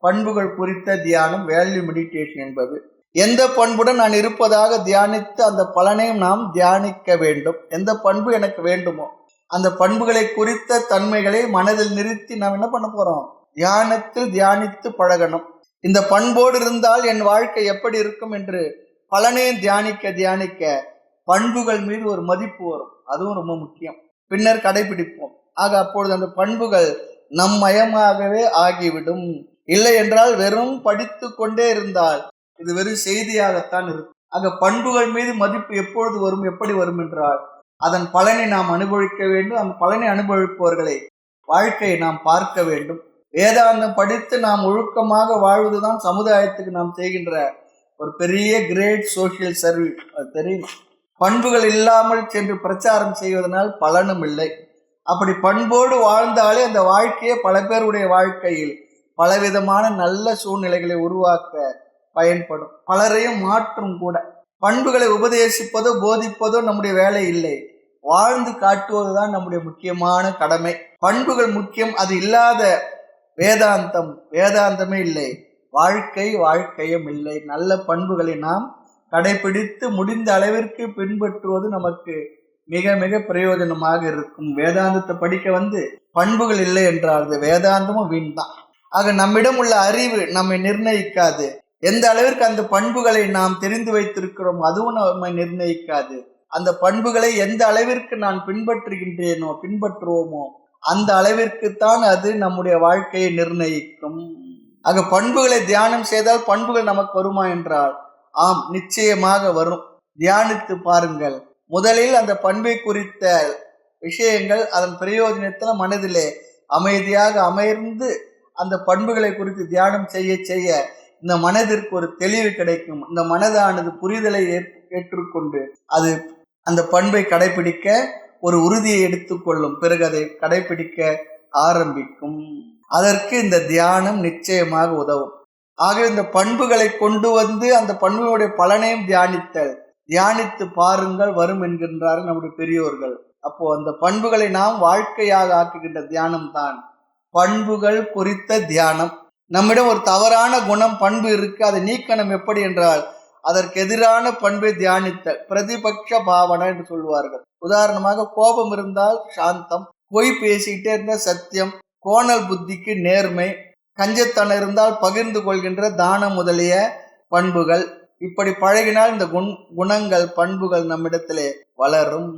பண்புகள் குறித்த தியானம், வேல்யூ மெடிடேஷன் என்பது. எந்த பண்புடன் நான் இருப்பதாக தியானித்து அந்த பலனையும் நாம் தியானிக்க வேண்டும். எந்த பண்பு எனக்கு வேண்டுமோ அந்த பண்புகளை குறித்த தன்மைகளை மனதில் நிறுத்தி நாம் என்ன பண்ண போறோம், தியானத்தில் தியானித்து பழகணும். இந்த பண்போடு இருந்தால் என் வாழ்க்கை எப்படி இருக்கும் என்று பலனையும் தியானிக்க பண்புகள் மீது ஒரு மதிப்பு வரும். அதுவும் ரொம்ப முக்கியம். பின்னர் கடைபிடிப்போம். ஆக அப்பொழுது அந்த பண்புகள் நம் மயமாகவே ஆகிவிடும். இல்லை என்றால் வெறும் படித்து கொண்டே இருந்தால் இது வெறும் செய்தியாகத்தான் இருக்கும். ஆக பண்புகள் மீது மதிப்பு எப்பொழுது வரும், எப்படி வரும் என்றால் அதன் பலனை நாம் அனுபவிக்க வேண்டும். அந்த பலனை அனுபவிப்பவர்களை வாழ்க்கையை நாம் பார்க்க வேண்டும். வேதாந்தம் படித்து நாம் ஒழுக்கமாக வாழ்வதுதான் சமுதாயத்துக்கு நாம் செய்கின்ற ஒரு பெரிய கிரேட் சோசியல் சர்வீஸ். அது தெரியும். பண்புகள் இல்லாமல் சென்று பிரச்சாரம் செய்வதனால் பலனும் இல்லை. அப்படி பண்போடு வாழ்ந்தாலே அந்த வாழ்க்கையை பல பேருடைய வாழ்க்கையில் பலவிதமான நல்ல சூழ்நிலைகளை உருவாக்க பயன்படும், பலரையும் மாற்றும் கூட. பண்புகளை உபதேசிப்பதோ போதிப்பதோ நம்முடைய வேலை இல்லை, வாழ்ந்து காட்டுவதுதான் நம்முடைய முக்கியமான கடமை. பண்புகள் முக்கியம். அது இல்லாத வேதாந்தமே இல்லை, வாழ்க்கையும் இல்லை. நல்ல பண்புகளை நாம் கடைபிடித்து முடிந்த அளவிற்கு பின்பற்றுவது நமக்கு மிக மிக பிரயோஜனமாக இருக்கும். வேதாந்தத்தை படிக்க பண்புகள் இல்லை என்றால் வேதாந்தமும் வீண் தான். ஆக நம்மிடம் உள்ள அறிவு நம்மை நிர்ணயிக்காது. எந்த அளவிற்கு அந்த பண்புகளை நாம் தெரிந்து வைத்திருக்கிறோம் அதுவும் நம்மை நிர்ணயிக்காது. அந்த பண்புகளை எந்த அளவிற்கு நான் பின்பற்றுவோமோ அந்த அளவிற்குத்தான் அது நம்முடைய வாழ்க்கையை நிர்ணயிக்கும். ஆக பண்புகளை தியானம் செய்தால் பண்புகள் நமக்கு வருமா என்றால் ஆம், நிச்சயமாக வரும். தியானித்து பாருங்கள். முதலில் அந்த பண்பை குறித்த விஷயங்கள் அதன் பிரயோஜனத்தில் மனதிலே அமைதியாக அமர்ந்து அந்த பண்புகளை குறித்து தியானம் செய்ய இந்த மனதிற்கு ஒரு தெளிவு கிடைக்கும். இந்த மனதானது புரிதலை ஏற்றுக்கொண்டு அது அந்த பண்பை கடைபிடிக்க ஒரு உறுதியை எடுத்துக்கொள்ளும். பிறகு அதை கடைபிடிக்க ஆரம்பிக்கும். அதற்கு இந்த தியானம் நிச்சயமாக உதவும். ஆக இந்த பண்புகளை கொண்டு வந்து அந்த பண்புகளுடைய பலனையும் தியானித்து பாருங்கள் வரும் என்கின்றார்கள் நம்முடைய பெரியோர்கள். அப்போ அந்த பண்புகளை நாம் வாழ்க்கையாக ஆக்குகின்ற தியானம் தான் பண்புகள் குறித்த தியானம். நம்மிடம் ஒரு தவறான குணம் பண்பு இருக்கு, அதை நீக்கணும் எப்படி என்றால் அதற்கு எதிரான பண்பை தியானித்தல், பிரதிபக்ஷ பாவனை என்று சொல்வார்கள். உதாரணமாக கோபம் இருந்தால் சாந்தம், பொய் பேசிக்கிட்டே இருந்தால் சத்தியம், கோணல் புத்திக்கு நேர்மை, கஞ்சத்தனம் இருந்தால் பகிர்ந்து கொள்கின்ற தானம் முதலிய பண்புகள். இப்படி பழகினால் இந்த குணங்கள் பண்புகள் நம்மிடத்திலே வளரும்.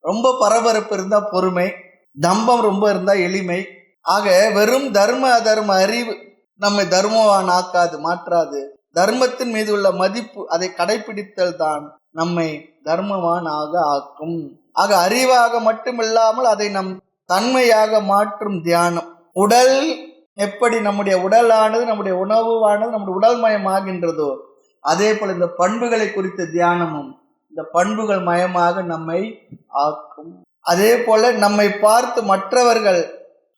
ரொம்ப பரபரப்பு இருந்தா பொறுமை, தம்பம் ரொம்ப இருந்தா எளிமை. ஆக வெறும் தர்ம அதர்ம அறிவு நம்மை தர்மவான் ஆக்காது, மாற்றாது. தர்மத்தின் மீது உள்ள மதிப்பு, அதை கடைபிடித்தல் தான் நம்மை தர்மவான் ஆக்கும். ஆக அறிவாக மட்டுமில்லாமல் அதை நம் தன்மையாக மாற்றும் தியானம். உடல் எப்படி நம்முடைய உடலானது நம்முடைய உணவானது நம்முடைய உடல்மயம் ஆகின்றதோ அதே போல இந்த பண்புகளை குறித்த தியானமும் இந்த பண்புகள் மயமாக நம்மை ஆக்கும். அதே போல நம்மை பார்த்து மற்றவர்கள்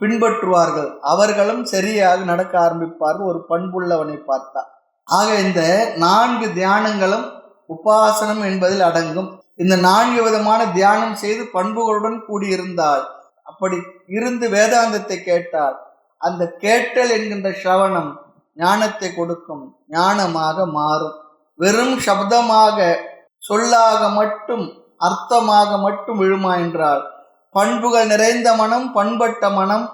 பின்பற்றுவார்கள், அவர்களும் சரியாக நடக்க ஆரம்பிப்பார்கள் ஒரு பண்புள்ளவனை பார்த்தா. ஆக இந்த 4 தியானங்களும் உபாசனம் என்பதில் அடங்கும். இந்த 4 விதமான தியானம் செய்து பண்புகளுடன் கூடியிருந்தால், அப்படி இருந்து வேதாந்தத்தை கேட்டால் அந்த கேட்டல் என்கின்ற ஸ்ரவணம் ஞானத்தை கொடுக்கும், ஞானமாக மாறும். வெறும் சப்தமாக சொல்லாக மட்டும் அர்த்தமாக மட்டும் விழுமா என்றால் பண்புகள் நிறைந்த மனம், பண்பட்ட மனம்,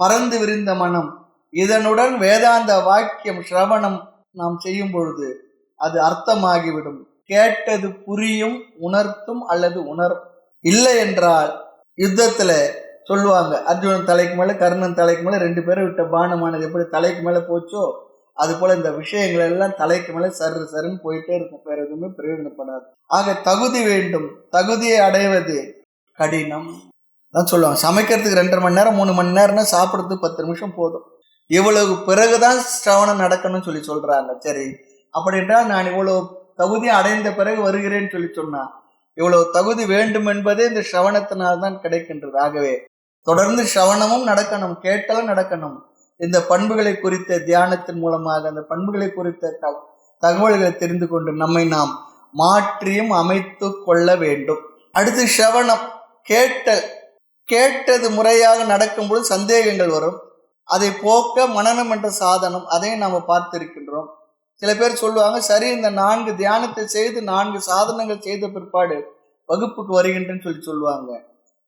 பறந்து விரிந்த மனம், இதனுடன் வேதாந்த வாக்கியம் ஸ்ரவணம் நாம் செய்யும் பொழுது அது அர்த்தமாகிவிடும். கேட்டது புரியும், உணர்த்தும் அல்லது உணரும். இல்லை என்றால் யுத்தத்துல சொல்லுவாங்க, அர்ஜுனன் தலைக்கு மேல கர்ணன் தலைக்கு மேல 2 பேரை விட்ட பானமானது எப்படி தலைக்கு மேல போச்சோ அது போல இந்த விஷயங்கள் எல்லாம் தலைக்கு மேல சருன்னு போயிட்டே இருக்கும், வேற எதுவுமே பிரயோஜனப்படாது. ஆக தகுதி வேண்டும், தகுதியை அடைவது கடினம் தான் சொல்லுவாங்க. சமைக்கிறதுக்கு 2.5 மணி நேரம் 3 மணி நேரம்னா சாப்பிட்றதுக்கு 10 நிமிஷம் போதும். இவ்வளவு பிறகுதான் சிரவணம் நடக்கணும்னு சொல்றாங்க. சரி, அப்படி என்றால் நான் இவ்வளவு தகுதி அடைந்த பிறகு வருகிறேன்னு சொன்னா இவ்வளவு தகுதி வேண்டும் என்பதே இந்த சிரவணத்தினால்தான் கிடைக்கின்றது. ஆகவே தொடர்ந்து சிரவணமும் நடக்கணும், கேட்டலும் நடக்கணும். இந்த பண்புகளை குறித்த தியானத்தின் மூலமாக அந்த பண்புகளை குறித்த தகவல்களை தெரிந்து கொண்டு நம்மை நாம் மாற்றியும் அமைத்து கொள்ள வேண்டும். அடுத்து சிரவணம், கேட்டது முறையாக நடக்கும்போது சந்தேகங்கள் வரும். அதை போக்க மனனம் என்ற சாதனம், அதையும் நாம் பார்த்திருக்கின்றோம். சில பேர் சொல்லுவாங்க, சரி இந்த 4 தியானத்தை செய்து 4 சாதனங்கள் செய்த பிற்பாடு வகுப்புக்கு வருகின்றேன்னு சொல்லுவாங்க.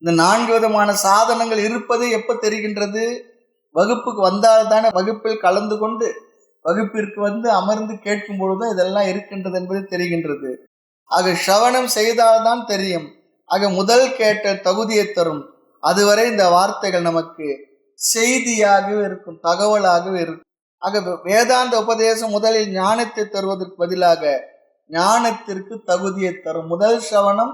இந்த 4 விதமான சாதனங்கள் இருப்பது எப்ப தெரிகின்றது? வகுப்புக்கு வந்தால்தானே, வகுப்பில் கலந்து கொண்டு வகுப்பிற்கு வந்து அமர்ந்து கேட்கும் பொழுதுதான் இதெல்லாம் இருக்கின்றது என்பது தெரிகின்றது. ஆக சிரவணம் செய்தால்தான் தெரியும். ஆக முதல் கேட்ட தகுதியை தரும். அதுவரை இந்த வார்த்தைகள் நமக்கு செய்தியாகவே இருக்கும், தகவலாகவே இருக்கும். ஆக வேதாந்த உபதேசம் முதலில் ஞானத்தை தருவதற்கு பதிலாக ஞானத்திற்கு தகுதியை தரும். முதல் சிரவணம்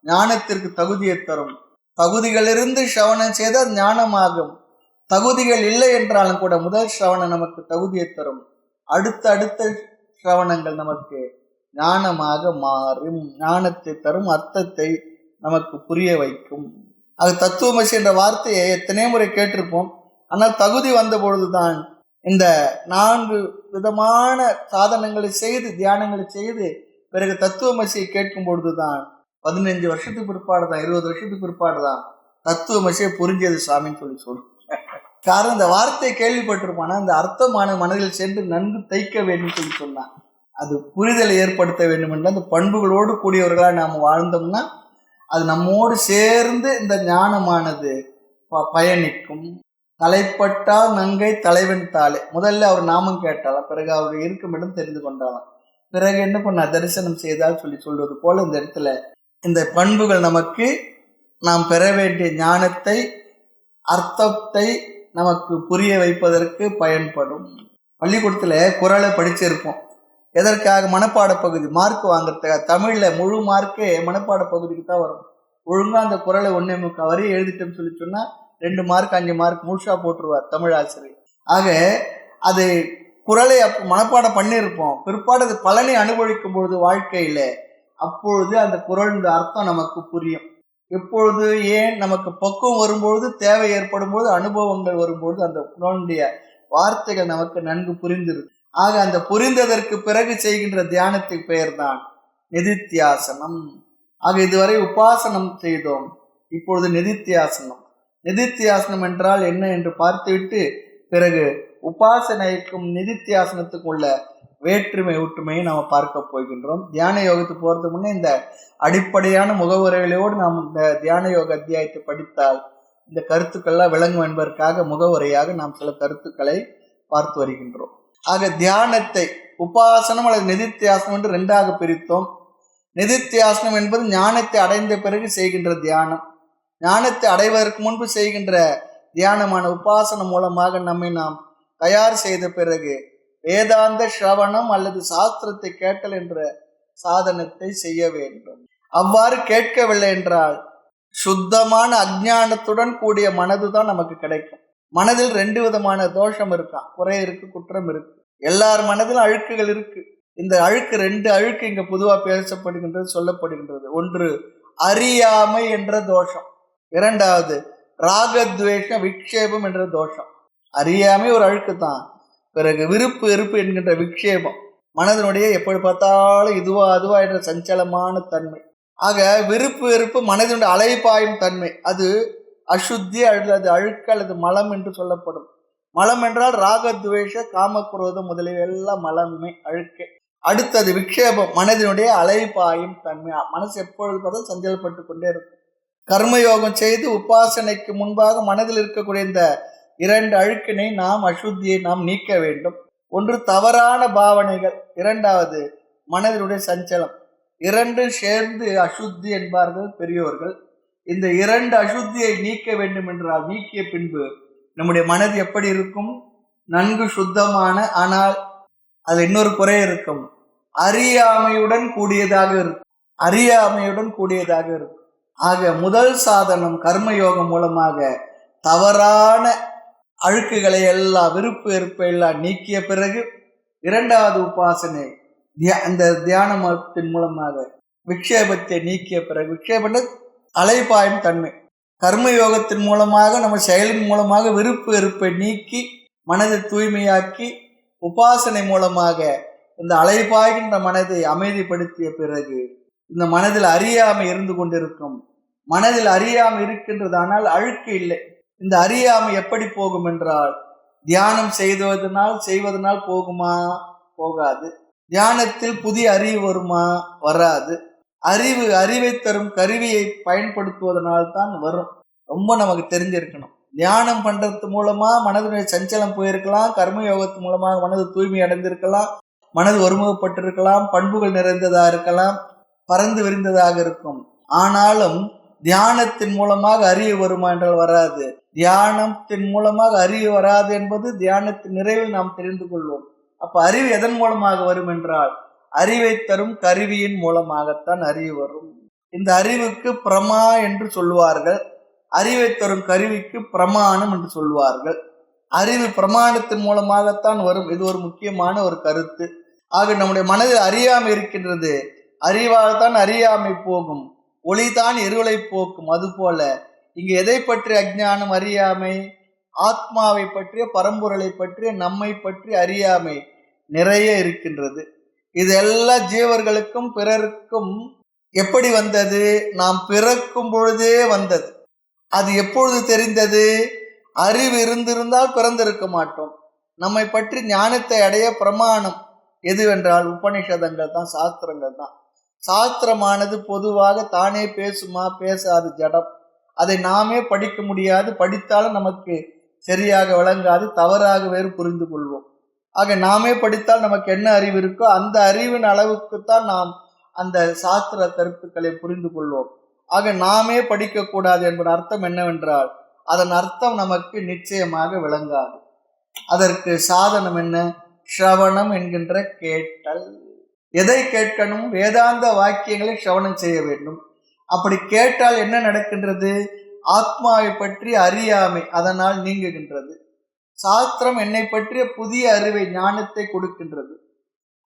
ஞானத்திற்கு தகுதியை தரும். தகுதிகளிலிருந்து சிரவணம் செய்தால் ஞானமாகும். தகுதிகள் இல்லை என்றாலும் கூட முதல் சிரவணம் நமக்கு தகுதியை தரும். அடுத்த சிரவணங்கள் நமக்கு ஞானமாக மாறும், ஞானத்தை தரும், அர்த்தத்தை நமக்கு புரிய வைக்கும். அது தத்துவமசி என்ற வார்த்தையை எத்தனை முறை கேட்டிருப்போம். ஆனால் தகுதி வந்த பொழுதுதான் இந்த 4 விதமான சாதனங்களை செய்து தியானங்களை செய்து பிறகு தத்துவமசியை கேட்கும் பொழுதுதான் 15 வருஷத்துக்கு பிற்பாடுதான் 20 வருஷத்துக்கு பிற்பாடுதான் தத்துவமசியை புரிஞ்சது சாமின்னு சொல்லும். காரணம் இந்த வார்த்தையை கேள்விப்பட்டிருப்பானா இந்த அர்த்தமான மனதில் சென்று நன்கு தைக்க வேண்டும் சொன்னான். அது புரிதலை ஏற்படுத்த வேண்டும் என்றால் அந்த பண்புகளோடு கூடியவர்களாக நாம் வாழ்ந்தோம்னா அது நம்மோடு சேர்ந்து இந்த ஞானமானது பயணிக்கும். தலைப்பட்டால் நங்கை தலைவன் தாளே. முதல்ல அவர் நாமம் கேட்டாலாம், பிறகு அவர் இருக்கும் இடம் தெரிந்து கொண்டாலாம், பிறகு என்ன பண்ண தரிசனம் செய்தால் சொல்வது போல இந்த இடத்துல இந்த பண்புகள் நமக்கு நாம் பெற வேண்டிய ஞானத்தை, அர்த்தத்தை நமக்கு புரிய வைப்பதற்கு பயன்படும். பள்ளிக்கூடத்தில் குறளை படிச்சிருப்போம். எதற்காக? மனப்பாட பகுதி மார்க் வாங்குறதுக்காக. தமிழில் முழு மார்க்கே மனப்பாட பகுதிக்கு தான் வரும். ஒழுங்காக அந்த குறளை 1 வரி எழுதிட்டோம்னு சொன்னால் 2 மார்க் 5 மார்க் முழுசா போட்டுருவார் தமிழ் ஆசிரியர். ஆக அது குறளை மனப்பாடம் பண்ணியிருப்போம். பிற்பாடு அது பலனை அனுபவிக்கும் பொழுது வாழ்க்கையில் அப்பொழுது அந்த குறள் அர்த்தம் நமக்கு புரியும். எப்பொழுது ஏன் நமக்கு பக்குவம் வரும்பொழுது, தேவை ஏற்படும் போது, அனுபவங்கள் வரும்பொழுது அந்த குணனுடைய வார்த்தைகள் நமக்கு நன்கு புரிந்திருக்கு. ஆக அந்த புரிந்ததற்கு பிறகு செய்கின்ற தியானத்துக்கு பெயர் தான் நிதித்தியாசனம். ஆக இதுவரை உபாசனம் செய்தோம், இப்பொழுது நிதித்தியாசனம். நிதித்தியாசனம் என்றால் என்ன என்று பார்த்துவிட்டு பிறகு உபாசனைக்கும் நிதித்தியாசனத்துக்கும் உள்ள வேற்றுமை ஒற்றுமையை நாம் பார்க்க போகின்றோம். தியான யோகத்துக்கு போறதுக்கு முன்னே இந்த அடிப்படையான முகவுரைகளோடு நாம் இந்த தியான யோக அத்தியாயத்தை படித்தால் இந்த கருத்துக்கள்லாம் விளங்கும் என்பதற்காக முகவுரையாக நாம் சில கருத்துக்களை பார்த்து வருகின்றோம். ஆக தியானத்தை உபாசனம் அல்லது நிதித்தியாசனம் என்று ரெண்டாக பிரித்தோம். நிதித்தியாசனம் என்பது ஞானத்தை அடைந்த பிறகு செய்கின்ற தியானம். ஞானத்தை அடைவதற்கு முன்பு செய்கின்ற தியானமான உபாசனம் மூலமாக நம்மை நாம் தயார் செய்த பிறகு வேதாந்த ஸ்ரவணம் அல்லது சாஸ்திரத்தை கேட்டல் என்ற சாதனத்தை செய்ய வேண்டும். அவ்வாறு கேட்கவில்லை என்றால் சுத்தமான அஞ்ஞானத்துடன் கூடிய மனது தான் நமக்கு கிடைக்கும். மனதில் 2 விதமான தோஷம் இருக்கான், குறை இருக்கு, குற்றம் இருக்கு. எல்லார் மனதிலும் அழுக்குகள் இருக்கு. இந்த அழுக்கு 2 அழுக்கு இங்க பொதுவா பேசப்படுகின்றது, சொல்லப்படுகின்றது. ஒன்று அறியாமை என்ற தோஷம், இரண்டாவது ராகத்வேஷ விக்ஷேபம் என்ற தோஷம். அறியாமை ஒரு அழுக்கு தான், பிறகு விருப்பு வெறுப்பு என்கின்ற விக்ஷேபம், மனதினுடைய எப்படி பார்த்தாலும் இதுவா அதுவா என்ற சஞ்சலமான தன்மை. ஆக விருப்பு வெறுப்பு மனதினுடைய அலைபாயும் தன்மை, அது அசுத்தி அல்லது அழுக்கு அல்லது மலம் என்று சொல்லப்படும். மலம் என்றால் ராகத்வேஷ காமக்ரோதம் முதலிய எல்லாம் மலமே, அழுக்கே. அடுத்தது விக்ஷேபம், மனதினுடைய அலைபாயும் தன்மை. மனசு எப்பொழுது பார்த்தாலும் சஞ்சலப்பட்டு கொண்டே இருக்கும். கர்மயோகம் செய்து உபாசனைக்கு முன்பாக மனதில் இருக்கக்கூடிய இந்த 2 அழுக்கினை நாம் அசுத்தியை நாம் நீக்க வேண்டும். ஒன்று தவறான பாவனைகள், இரண்டாவது மனதினுடைய சஞ்சலம். 2 சேர்ந்து அசுத்தி என்பார்கள் பெரியோர்கள். இந்த 2 அசுத்தியை நீக்க வேண்டும் என்றால் நீக்கிய பின்பு நம்முடைய மனது எப்படி இருக்கும்? நன்கு சுத்தமான, ஆனால் அது இன்னொரு குறை இருக்கும், அறியாமையுடன் கூடியதாக இருக்கும். அறியாமையுடன் கூடியதாக இருக்கும். ஆக முதல் சாதனம் கர்மயோகம் மூலமாக தவறான அழுக்குகளை எல்லாம் விருப்பு வெறுப்பை எல்லாம் நீக்கிய பிறகு இரண்டாவது உபாசனை அந்த தியானத்தின் மூலமாக விக்ஷேபத்தை நீக்கிய பிறகு, விக்ஷேபம் அலைபாயும் தன்மை, கர்மயோகத்தின் மூலமாக நம்ம செயலின் மூலமாக விருப்பு வெறுப்பை நீக்கி மனதை தூய்மையாக்கி உபாசனை மூலமாக இந்த அலைபாய்கின்ற மனதை அமைதிப்படுத்திய பிறகு இந்த மனதில் அறியாமை இருந்து கொண்டிருக்கும். மனதில் அறியாமை இருக்கின்றதானால் அழுக்கு இல்லை. இந்த அறியாமை எப்படி போகும் என்றால் தியானம் செய்வதனால் போகுமா? போகாது. தியானத்தில் புதிய அறிவு வருமா? வராது. அறிவை தரும் கருவியை பயன்படுத்துவதனால் தான் வரும். ரொம்ப நமக்கு தெரிஞ்சிருக்கணும். தியானம் பண்றது மூலமா மனதினுடைய சஞ்சலம் போயிருக்கலாம், கர்மயோகத்து மூலமாக மனது தூய்மை அடைந்திருக்கலாம், மனது ஒருமுகப்பட்டிருக்கலாம், பண்புகள் நிறைந்ததா இருக்கலாம், பறந்து விரிந்ததாக இருக்கும். ஆனாலும் தியானத்தின் மூலமாக அறிவு வருமா என்றால் வராது. தியானத்தின் மூலமாக அறிவு வராது என்பது தியானத்தின் நிறைவில் நாம் தெரிந்து கொள்வோம். அப்ப அறிவு எதன் மூலமாக வரும் என்றால் அறிவை தரும் கருவியின் மூலமாகத்தான் அறிவு வரும். இந்த அறிவுக்கு பிரமா என்று சொல்வார்கள், அறிவை தரும் கருவிக்கு பிரமாணம் என்று சொல்வார்கள். அறிவு பிரமாணத்தின் மூலமாகத்தான் வரும். இது ஒரு முக்கியமான ஒரு கருத்து. ஆக நம்முடைய மனதில் அறியாமை இருக்கின்றது, அறிவால் தான் அறியாமை போகும், ஒளிதான் இருளை போக்கும். அதுபோல இங்கு எதை பற்றிய அஞ்ஞானம்? அறியாமை. ஆத்மாவை பற்றிய, பரம்பொருளை பற்றிய, நம்மை பற்றிய அறியாமை நிறைய இருக்கின்றது. இது எல்லா ஜீவர்களுக்கும் பிறருக்கும் எப்படி வந்தது? நாம் பிறக்கும் பொழுதே வந்தது. அது எப்பொழுது தெரிந்தது? அறிவு இருந்திருந்தால் பிறந்திருக்க மாட்டோம். நம்மை பற்றி ஞானத்தை அடைய பிரமாணம் எதுவென்றால் உபநிஷதங்கள் தான், சாஸ்திரங்கள் தான். சாஸ்திரமானது பொதுவாக தானே பேசுமா? பேசாது, ஜடம். அதை நாமே படிக்க முடியாது, படித்தாலும் நமக்கு சரியாக விளங்காது, தவறாக வேறு புரிந்து கொள்வோம். ஆக நாமே படித்தால் நமக்கு என்ன அறிவு இருக்கோ அந்த அறிவின் அளவுக்குத்தான் நாம் அந்த சாஸ்திர கருத்துக்களை புரிந்து கொள்வோம். ஆக நாமே படிக்கக்கூடாது என்பது அர்த்தம் என்னவென்றால் அதன் அர்த்தம் நமக்கு நிச்சயமாக விளங்காது. அதற்கு சாதனம் என்ன? ஸ்ரவணம் என்கின்ற கேட்டல். எதை கேட்கணும்? வேதாந்த வாக்கியங்களை ஸ்ரவணம் செய்ய வேண்டும். அப்படி கேட்டால் என்ன நடக்கின்றது? ஆத்மாவை பற்றி அறியாமை அதனால் நீங்குகின்றது. சாஸ்திரம் என்னை பற்றிய புதிய அறிவை, ஞானத்தை கொடுக்கின்றது.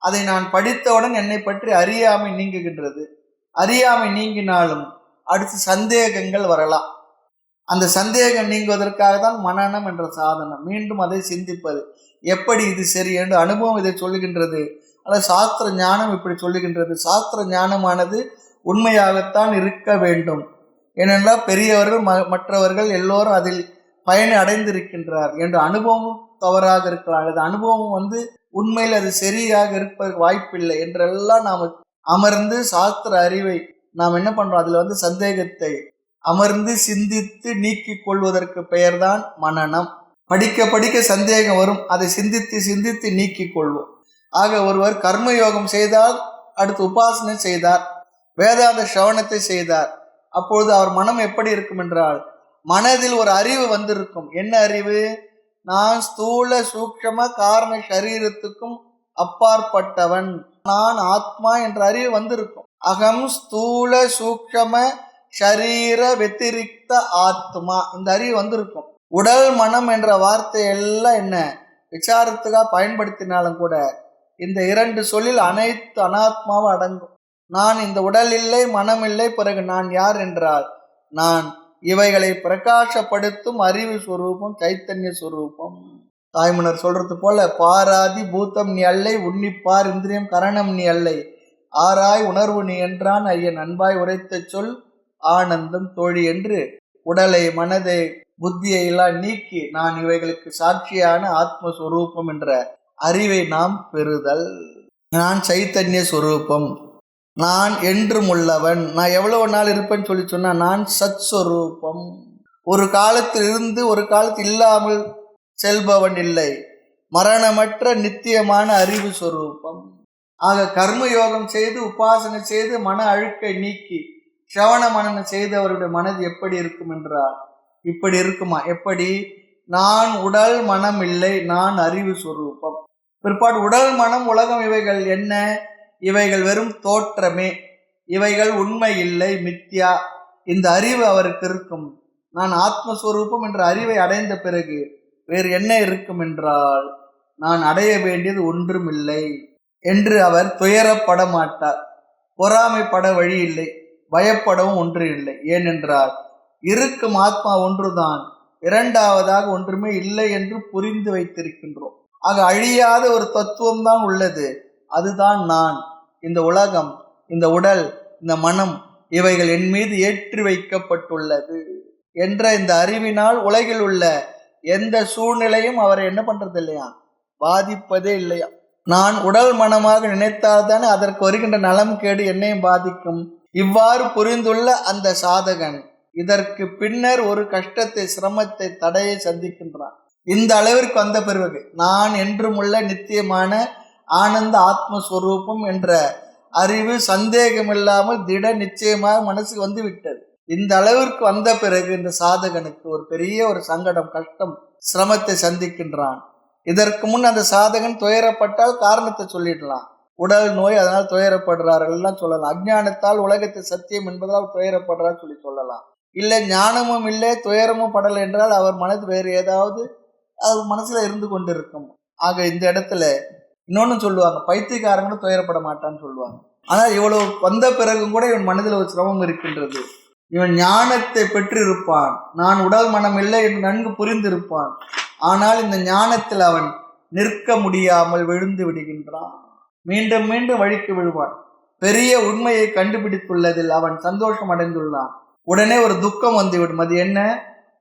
அதை நான் படித்தவுடன் என்னை பற்றி அறியாமை நீங்குகின்றது. அறியாமை நீங்கினாலும் அடுத்து சந்தேகங்கள் வரலாம். அந்த சந்தேகம் நீங்குவதற்காக தான் மனனம் என்ற சாதனம். மீண்டும் அதை சிந்திப்பது, எப்படி இது சரி என்று அனுபவம் இதை சொல்லுகின்றது, அல்லது சாஸ்திர ஞானம் இப்படி சொல்லுகின்றது. சாஸ்திர ஞானமானது உண்மையாகத்தான் இருக்க வேண்டும். ஏனென்றால் பெரியவர்கள் மற்றவர்கள் எல்லோரும் அதில் பயனை அடைந்திருக்கின்றார் என்ற அனுபவம் தவறாக இருக்கலாம், அல்லது அனுபவம் உண்மையில் அது சரியாக இருப்பதற்கு வாய்ப்பில்லை என்றெல்லாம் நாம் அமர்ந்து சாஸ்திர அறிவை நாம் என்ன பண்றோம், அதுல சந்தேகத்தை அமர்ந்து சிந்தித்து நீக்கிக் கொள்வதற்கு பெயர்தான் மனனம். படிக்க படிக்க சந்தேகம் வரும், அதை சிந்தித்து சிந்தித்து நீக்கிக் கொள்வோம். ஆக ஒருவர் கர்மயோகம் செய்தால், அடுத்து உபாசனை செய்தார், வேதாந்த சிரவணத்தை செய்தார், அப்பொழுது அவர் மனம் எப்படி இருக்கும் என்றால், மனதில் ஒரு அறிவு வந்திருக்கும். என்ன அறிவு? நான் ஸ்தூல சூக்ஷ்ம காரண சரீரத்துக்கும் அப்பாற்பட்டவன், நான் ஆத்மா என்ற அறிவு வந்திருக்கும். அகம் ஸ்தூல சூக்ஷ்ம ஷரீர வெத்திரிக்த ஆத்மா, இந்த அறிவு வந்திருக்கும். உடல் மனம் என்ற வார்த்தை எல்லாம் என்ன விசாரத்துக்காக பயன்படுத்தினாலும் கூட இந்த இரண்டு சொல்லில் அனைத்து அனாத்மாவும் அடங்கும். நான் இந்த உடல் இல்லை, மனம் இல்லை, பிறகு நான் யார் என்றால் நான் இவைகளை பிரகாசப்படுத்தும் அறிவு சுரூபம், சைத்தன்ய சுரூபம். தாய்மன்னர் சொல்றது போல, பாராதி பூத்தம் நீ அல்லை, உன்னிப்பார் இந்திரியம் கரணம் நீ அல்லை, ஆராய் உணர்வு நீ என்றான் ஐயன் அன்பாய் உரைத்த சொல் ஆனந்தம் தோழி என்று உடலை மனதை புத்தியை எல்லாம் நீக்கி நான் இவைகளுக்கு சாட்சியான ஆத்மஸ்வரூபம் என்ற அறிவை நாம் பெறுதல். நான் சைத்தன்ய சொரூபம், நான் என்றும் உள்ளவன், நான் எவ்வளவு நாள் இருப்பேன்னு சொல்லி சொன்னா நான் சத் சொரூபம், ஒரு காலத்தில் இருந்து ஒரு காலத்தில் இல்லாமல் செல்பவன் இல்லை, மரணமற்ற நித்தியமான அறிவு சொரூபம். ஆக கர்மயோகம் செய்து உபாசனை செய்து மன அழுக்கை நீக்கி சிரவண மனனம் செய்தவருடைய மனது எப்படி இருக்கும் என்றால் இப்படி இருக்குமா? எப்படி? நான் உடல் மனம் இல்லை, நான் அறிவு சொரூபம். பிற்பாடு உடல் மனம் உலகம் இவைகள் என்ன? இவைகள் வெறும் தோற்றமே, இவைகள் உண்மை இல்லை, மித்யா. இந்த அறிவு அவருக்கு இருக்கும். நான் ஆத்மஸ்வரூபம் என்ற அறிவை அடைந்த பிறகு வேறு என்ன இருக்கும் என்றால் நான் அடைய வேண்டியது ஒன்றும் இல்லை என்று அவர் துயரப்பட மாட்டார், பொறாமைப்பட வழி இல்லை, பயப்படவும் ஒன்று இல்லை. ஏனென்றால் இருக்கும் ஆத்மா ஒன்றுதான், இரண்டாவதாக ஒன்றுமே இல்லை என்று புரிந்து வைத்திருக்கின்றோம். ஆக அழியாத ஒரு தத்துவம் தான் உள்ளது, அதுதான் நான். இந்த உலகம், இந்த உடல், இந்த மனம் இவைகள் என் மீது ஏற்றி வைக்கப்பட்டுள்ளது என்ற இந்த அறிவினால் உலகில் உள்ள எந்த சூழ்நிலையும் அவரை என்ன பண்றது இல்லையா, பாதிப்பதே இல்லையா. நான் உடல் மனமாக நினைத்தால்தானே அதற்கு வருகின்ற நலம் கேடு என்னையும் பாதிக்கும். இவ்வாறு புரிந்துள்ள அந்த சாதகன் இதற்கு பின்னர் ஒரு கஷ்டத்தை, சிரமத்தை, தடையை சந்திக்கின்றான். இந்த அளவிற்கு வந்த பிறகு நான் என்றும் உள்ள நித்தியமான ஆனந்த ஆத்மஸ்வரூபம் என்ற அறிவு சந்தேகமில்லாமல் திட நிச்சயமாக மனசுக்கு வந்து விட்டது. இந்த அளவிற்கு வந்த பிறகு இந்த சாதகனுக்கு ஒரு பெரிய ஒரு சங்கடம், கஷ்டம், சிரமத்தை சந்திக்கின்றான். இதற்கு முன் அந்த சாதகன் துயரப்பட்டால் காரணத்தை சொல்லிடலாம், உடல் நோய் அதனால் துயரப்படுறார்கள் எல்லாம் சொல்லலாம், அஞ்ஞானத்தால் உலகத்தை சத்தியம் என்பதால் துயரப்படுறார் சொல்லலாம். இல்லை ஞானமும் இல்லை துயரமும் படலை என்றால் அவர் மனது வேறு ஏதாவது அவர் மனசுல இருந்து கொண்டு இருக்கும். ஆக இந்த இடத்துல இன்னொன்னு சொல்லுவாங்க, பைத்தியக்காரங்களும் துயரப்பட மாட்டான்னு சொல்லுவாங்க. ஆனால் இவ்வளவு வந்த பிறகும் கூட இவன் மனதில் ஒரு சிரமம் இருக்கின்றது. இவன் ஞானத்தை பெற்றிருப்பான், நான் உடல் மனம் இல்லை என்று நன்கு புரிந்திருப்பான். ஆனால் இந்த ஞானத்தில் அவன் நிற்க முடியாமல் விழுந்து விடுகின்றான், மீண்டும் மீண்டும் வழிக்கு விழுவான். பெரிய உண்மையை கண்டுபிடித்துள்ளதில் அவன் சந்தோஷம் அடைந்துள்ளான். உடனே ஒரு துக்கம் வந்துவிடும். அது என்ன?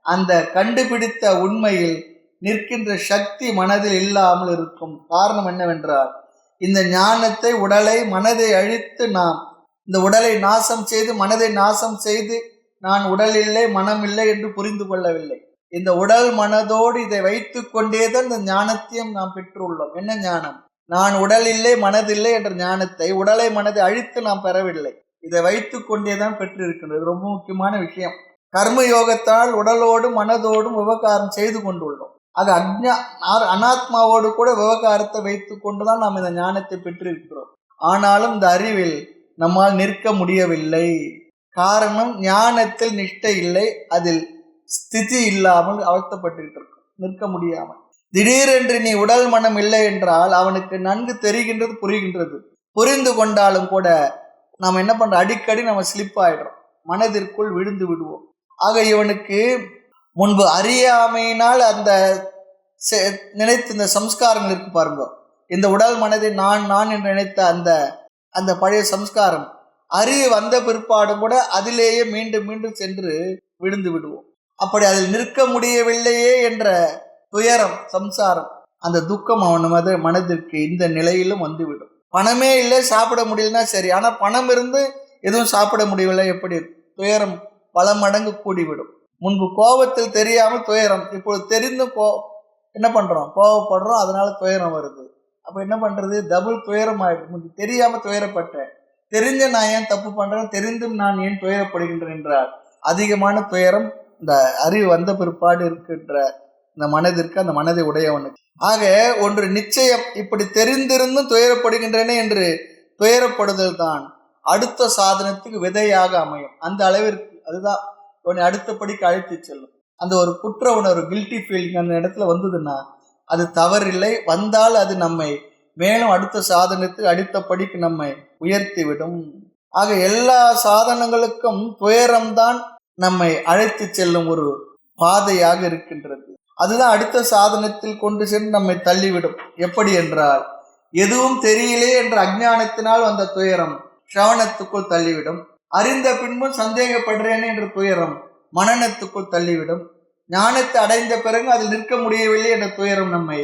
அந்த கண்டுபிடித்த உண்மையில் நிற்கின்ற சக்தி மனதில் இல்லாமல் இருக்கும். காரணம் என்னவென்றால் இந்த ஞானத்தை, உடலை, மனதை அழித்து நாம் இந்த உடலை நாசம் செய்து மனதை நாசம் செய்து நான் உடல் இல்லை மனம் இல்லை என்று புரிந்து கொள்ளவில்லை. இந்த உடல் மனதோடு இதை வைத்து கொண்டேதான் இந்த ஞானத்தையும் நாம் பெற்றுள்ளோம். என்ன ஞானம்? நான் உடல் இல்லை மனதில்லை என்ற ஞானத்தை, உடலை மனதை அழித்து நாம் பெறவில்லை, இதை வைத்து கொண்டேதான் பெற்றிருக்கின்றது. ரொம்ப முக்கியமான விஷயம். கர்ம யோகத்தால் உடலோடும் மனதோடும் விவகாரம் செய்து கொண்டுள்ளோம். அது அனாத்மாவோடு கூட விவகாரத்தை வைத்து கொண்டுதான் நாம் இந்த ஞானத்தை பெற்றிருக்கிறோம். ஆனாலும் இந்த அறிவில் நம்மால் நிற்க முடியவில்லை. காரணம், ஞானத்தில் நிஷ்டை இல்லை, அதில் ஸ்திதி இல்லாமல் அவஸ்தைப்பட்டு நிற்க முடியாமல். திடீரென்று நீ உடல் மனம் இல்லை என்றால் அவனுக்கு நன்கு தெரிகின்றது, புரிகின்றது. புரிந்து கொண்டாலும் கூட நாம் என்ன பண்றோம், அடிக்கடி நம்ம ஸ்லிப் ஆயிடுறோம். மனதிற்குள் விழுந்து விடுவோம். ஆக இவனுக்கு முன்பு அறியாமையினால் அந்த நினைத்த இந்த சம்ஸ்காரங்கள் இருக்கு பாருங்க, இந்த உடல் மனதை நான் நான் என்று நினைத்த அந்த அந்த பழைய சம்ஸ்காரம் அறிவு வந்த பிற்பாடும் கூட அதிலேயே மீண்டும் மீண்டும் சென்று விழுந்து விடுவோம். அப்படி அதில் நிற்க முடியவில்லையே என்ற துயரம், சம்சாரம், அந்த துக்கம் அவன் மனதிற்கு இந்த நிலையிலும் வந்துவிடும். பணமே இல்லை, சாப்பிட முடியலன்னா சரி, ஆனால் பணம் இருந்து எதுவும் சாப்பிட முடியவில்லை, எப்படி துயரம் பல மடங்கு கூடிவிடும். முன்பு கோபத்தில் தெரியாமல் துயரம், இப்போது தெரிந்து என்ன பண்றோம், கோபப்படுறோம், அதனால துயரம் வருது. அப்ப என்ன பண்றது, டபுள் துயரம் ஆயிடுச்சு. தெரியாம துயரப்பட்டேன், தெரிஞ்ச நான் ஏன் தப்பு பண்றேன், தெரிந்தும் நான் ஏன் துயரப்படுகின்றேன் என்றால் அதிகமான துயரம் இந்த அறிவு வந்த பிற்பாடு இருக்கின்ற இந்த மனதிற்கு, அந்த மனதை உடையவனுக்கு. ஆக ஒன்று நிச்சயம், இப்படி தெரிந்திருந்தும் துயரப்படுகின்றனே என்று துயரப்படுதல் தான் அடுத்த சாதனத்துக்கு விதையாக அமையும். அந்த அளவிற்கு அதுதான் உன்னை அடுத்தபடிக்கு அழைத்து செல்லும். அந்த ஒரு குற்ற உணர்வு, கில்ட்டி ஃபீலிங் அந்த இடத்துல வந்ததுன்னா அது தவறில்லை. வந்தால் அது நம்மை மேலும் அடுத்த சாதனத்துக்கு அடுத்தபடிக்கு நம்மை உயர்த்திவிடும். ஆக எல்லா சாதனங்களுக்கும் துயரம்தான் நம்மை அழைத்து செல்லும் ஒரு பாதையாக இருக்கின்றது. அதுதான் அடுத்த சாதனத்தில் கொண்டு சென்று நம்மை தள்ளிவிடும். எப்படி என்றால், எதுவும் தெரியலே என்ற அஞ்ஞானத்தினால் வந்த துயரம் சிரவணத்துக்குள் தள்ளிவிடும். அறிந்த பின்பும் சந்தேகப்படுறேனே என்ற துயரம் மனநத்துக்குள் தள்ளிவிடும். ஞானத்தை அடைந்த பிறகு அதில் நிற்க முடியவில்லை என்ற துயரம் நம்மை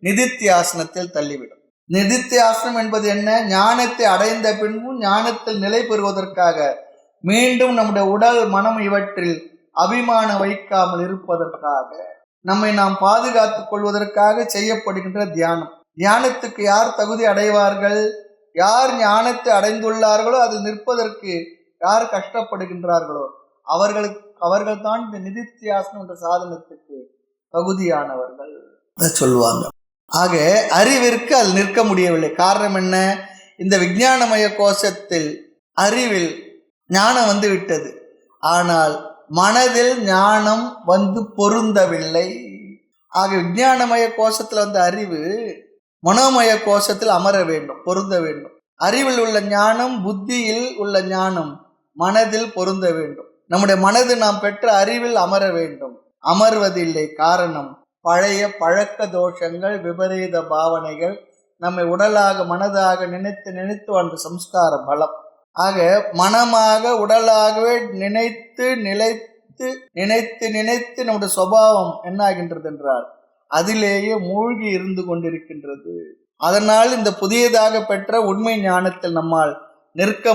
நிதித்தியாசனத்தில் தள்ளிவிடும். நிதித்தியாசனம் என்பது என்ன? ஞானத்தை அடைந்த பின்பும் ஞானத்தில் நிலை பெறுவதற்காக மீண்டும் நம்முடைய உடல், மனம் இவற்றில் அபிமானம் வைக்காமல் இருப்பதற்காக, நம்மை நாம் பாதுகாத்துக் கொள்வதற்காக செய்யப்படுகின்ற தியானம். தியானத்துக்கு யார் தகுதி அடைவார்கள்? யார் ஞானத்தை அடைந்துள்ளார்களோ அதில் நிற்பதற்கு யார் கஷ்டப்படுகின்றார்களோ அவர்கள் தான் இந்த நிதித்தியாசனம் என்ற சாதனத்துக்கு தகுதியானவர்கள் சொல்லுவாங்க. ஆக அறிவிற்கு அது நிற்க முடியவில்லை. காரணம் என்ன? இந்த விஞ்ஞானமய கோஷத்தில் அறிவில் ஞானம் வந்து விட்டது, ஆனால் மனதில் ஞானம் வந்து பொருந்தவில்லை. ஆக விஞ்ஞானமய கோஷத்தில் வந்த அறிவு மனோமய கோஷத்தில் அமர வேண்டும், பொருந்த வேண்டும். அறிவில் உள்ள ஞானம், புத்தியில் உள்ள ஞானம் மனதில் பொருந்த வேண்டும். நம்முடைய மனது நாம் பெற்ற அறிவில் அமர வேண்டும், அமர்வதில்லை. காரணம், பழைய பழக்க தோஷங்கள், விபரீத பாவனைகள், நம்மை உடலாக மனதாக நினைத்து நினைத்து வந்த சம்ஸ்கார பலம். ஆக மனமாக உடலாகவே நினைத்து நிலைத்து நினைத்து நினைத்து நம்முடைய சுபாவம் என்ன ஆகின்றது என்றால் அதிலேயே மூழ்கி இருந்து கொண்டிருக்கின்றது. அதனால் இந்த புதியதாக பெற்ற உண்மை ஞானத்தில் நம்மால் நிற்க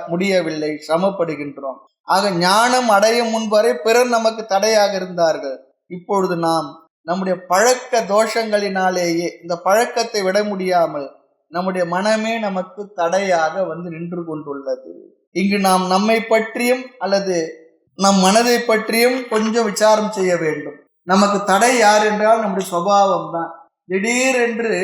முடியவில்லை, சிரமப்படுகின்றோம். ஆக ஞானம் அடையும் முன்வரை பிறர் நமக்கு தடையாக இருந்தார்கள். இப்பொழுது நாம் நம்முடைய பழக்க தோஷங்களினாலேயே இந்த பழக்கத்தை விட முடியாமல் நம்முடைய மனமே நமக்கு தடையாக வந்து நின்று கொண்டுள்ளது. இங்கு நாம் நம்மை பற்றியும் அல்லது நம் மனதை பற்றியும் கொஞ்சம் விசாரம் செய்ய வேண்டும். நமக்கு தடை யார் என்றால் நம்முடைய சுபாவம் தான். திடீரென்று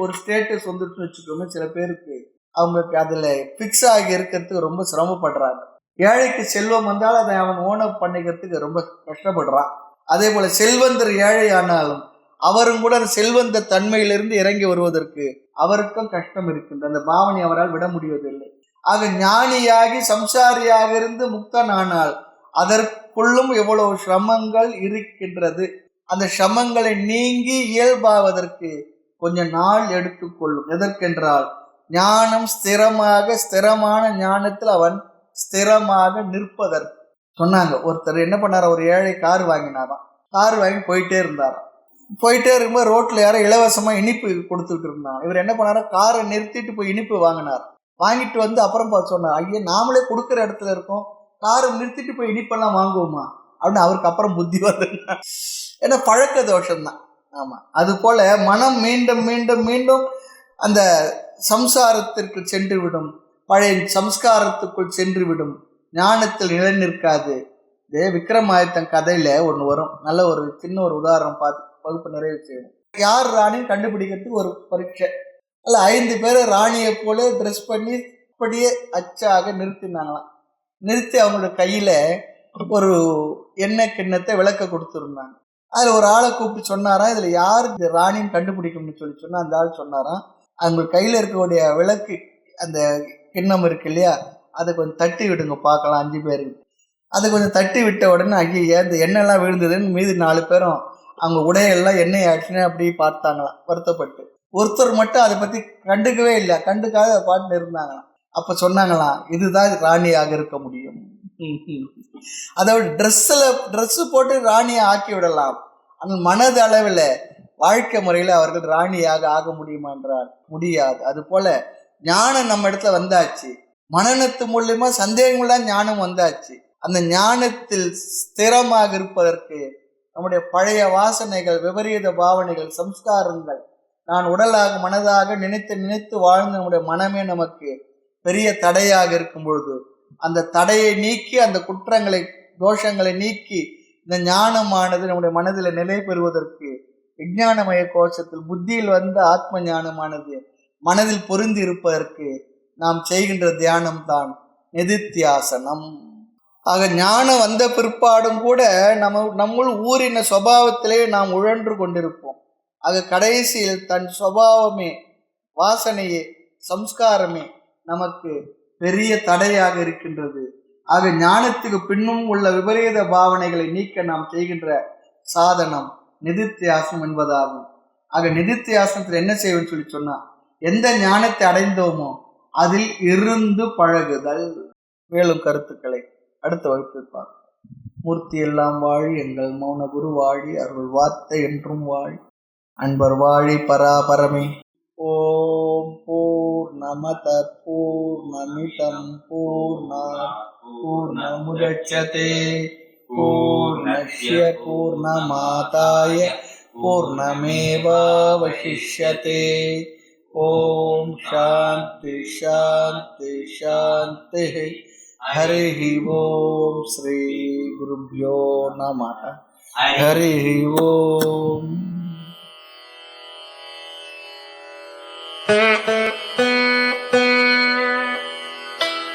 ஒரு ஸ்டேட்டஸ் வந்துட்டு வச்சுக்கோங்க, சில பேருக்கு அவங்களுக்கு அதில் ஃபிக்ஸ் ஆகி இருக்கிறதுக்கு ரொம்ப சிரமப்படுறாங்க. ஏழைக்கு செல்வம் வந்தால் அதை அவன் ஓனப் பண்ணிக்கிறதுக்கு ரொம்ப கஷ்டப்படுறான். அதே போல செல்வந்தர் ஏழை ஆனாலும் அவரும் கூட அந்த செல்வந்த தன்மையிலிருந்து இறங்கி வருவதற்கு அவருக்கும் கஷ்டம் இருக்கின்ற அந்த பாவனை அவரால் விட முடிவதில்லை. ஆக ஞானியாகி சம்சாரியாக இருந்து முக்தன் ஆனால் அதற்குள்ளும் எவ்வளவு சிரமங்கள் இருக்கின்றது. அந்த சிரமங்களை நீங்கி இயல்பாவதற்கு கொஞ்சம் நாள் எடுத்துக்கொள்ளும். எதற்கென்றால் ஞானம் ஸ்திரமான ஞானத்தில் அவன் ஸ்திரமாக நிற்பதற்கு. சொன்னாங்க, ஒருத்தர் என்ன பண்ணாரா, ஒரு ஏழை கார் வாங்கினாராம். கார் வாங்கி போயிட்டே இருந்தாராம். போயிட்டே இருக்கும்போது ரோட்டில் யாரும் இலவசமாக இனிப்பு கொடுத்துட்டு இருந்தாங்க. இவர் என்ன பண்ணாரா, காரை நிறுத்திட்டு போய் இனிப்பு வாங்கினார். வாங்கிட்டு வந்து அப்புறம் சொன்னார், ஐயா நாமளே கொடுக்குற இடத்துல இருக்கோம், காரை நிறுத்திட்டு போய் இனிப்பெல்லாம் வாங்குவோமா அப்படின்னு அவருக்கு அப்புறம் புத்தி வருதுன்னா, ஏன்னா பழக்க தோஷம்தான். ஆமாம், அது போல மனம் மீண்டும் மீண்டும் மீண்டும் அந்த சம்சாரத்திற்கு சென்று விடும், பழைய சம்ஸ்காரத்துக்குள் சென்று விடும், ஞானத்தில் நிலை நிற்காது. இது விக்ரமாதித்தன் கதையில ஒன்று வரும். நல்ல ஒரு சின்ன ஒரு உதாரணம் பார்த்து வகுப்பு நிறைவு செய்யணும். யார் ராணின்னு கண்டுபிடிக்கிறதுக்கு ஒரு பரீட்சை. அல்ல 5 பேரை ராணியை போல ட்ரெஸ் பண்ணி அப்படியே அச்சாக நிறுத்தினாங்களாம். நிறுத்தி அவங்களோட கையில ஒரு எண்ணெய் கிண்ணத்தை விளக்க கொடுத்துருந்தாங்க. அதில் ஒரு ஆளை கூப்பிட்டு சொன்னாராம், இதில் யார் இந்த ராணின்னு கண்டுபிடிக்கணும்னு சொன்னா அந்த ஆள் சொன்னாராம், அவங்க கையில் இருக்கக்கூடிய விளக்கு அந்த கிண்ணம் இருக்கு இல்லையா, அதை கொஞ்சம் தட்டி விடுங்க பார்க்கலாம் 5 பேருக்கு. அதை கொஞ்சம் தட்டி விட்ட உடனே ஐயா இந்த எண்ணெய்லாம் விழுந்ததுன்னு மீதி 4 பேரும் அவங்க உடையெல்லாம் எண்ணெய் ஆச்சுன்னு அப்படி பார்த்தாங்களாம் வருத்தப்பட்டு. ஒருத்தர் மட்டும் அதை பற்றி கண்டுக்கவே இல்லை, கண்டுக்காத பாட்டுன்னு இருந்தாங்களாம். அப்போ சொன்னாங்களாம், இதுதான் ராணியாக இருக்க முடியும். அதோட ட்ரெஸ்ஸு போட்டு ராணியை ஆக்கி விடலாம், ஆனால் மனது அளவில் வாழ்க்கை முறையில் அவர்கள் ராணியாக ஆக முடியுமா என்றால் முடியாது. அது போல ஞானம் நம்ம இடத்துல வந்தாச்சு, மனநத்து மூலியமா சந்தேகங்கள்லாம் ஞானம் வந்தாச்சு. அந்த ஞானத்தில் ஸ்திரமாக இருப்பதற்கு நம்முடைய பழைய வாசனைகள், விபரீத பாவனைகள், சம்ஸ்காரங்கள், நான் உடலாக மனதாக நினைத்து நினைத்து வாழ்ந்த நம்முடைய மனமே நமக்கு பெரிய தடையாக இருக்கும் பொழுது அந்த தடையை நீக்கி, அந்த குற்றங்களை தோஷங்களை நீக்கி இந்த ஞானமானது நம்முடைய மனதில் நிலை பெறுவதற்கு விஞ்ஞானமய கோஷத்தில் புத்தியில் வந்த ஆத்ம ஞானமானது மனதில் பொருந்தி இருப்பதற்கு நாம் செய்கின்ற தியானம் தான் நிதித்தியாசனம். ஆக ஞானம் வந்த பிற்பாடும் கூட நம்முள் ஊரின சுபாவத்திலே நாம் உழன்று கொண்டிருப்போம். ஆக கடைசியில் தன் சுபாவமே, வாசனையே, சம்ஸ்காரமே நமக்கு பெரிய தடையாக இருக்கின்றது. ஆக ஞானத்துக்கு பின்னும் உள்ள விபரீத பாவனைகளை நீக்க நாம் செய்கின்ற சாதனம் நிதித்தியாசம் என்பதாகும். ஆக நிதித்தியாசனத்தில் என்ன செய்வோம்னு சொல்லி சொன்னா, எந்த ஞானத்தை அடைந்தோமோ அதில் இருந்து பழகுதல். மேலும் கருத்துக்களை அடுத்த வகுப்பில் பார்ப்போம். மூர்த்தி எல்லாம் வாழி, எங்கள் மௌன குரு வாழி, அருள் வார்த்தை என்றும் வாழி, அன்பர் வாழி பராபரமே. ஓம் பூர்ணமத பூர்ணமிதம் பூர்ணாத் பூர்ணமுதச்யதே பூர்ணஸ்ய பூர்ணமாதாய பூர்ணமேவாவசிஷ்யதே. ஓம் சாந்தி சாந்தி சாந்தி. ஹரி ஓம். ஸ்ரீ குருப்யோ நமः. ஹரி ஓம்.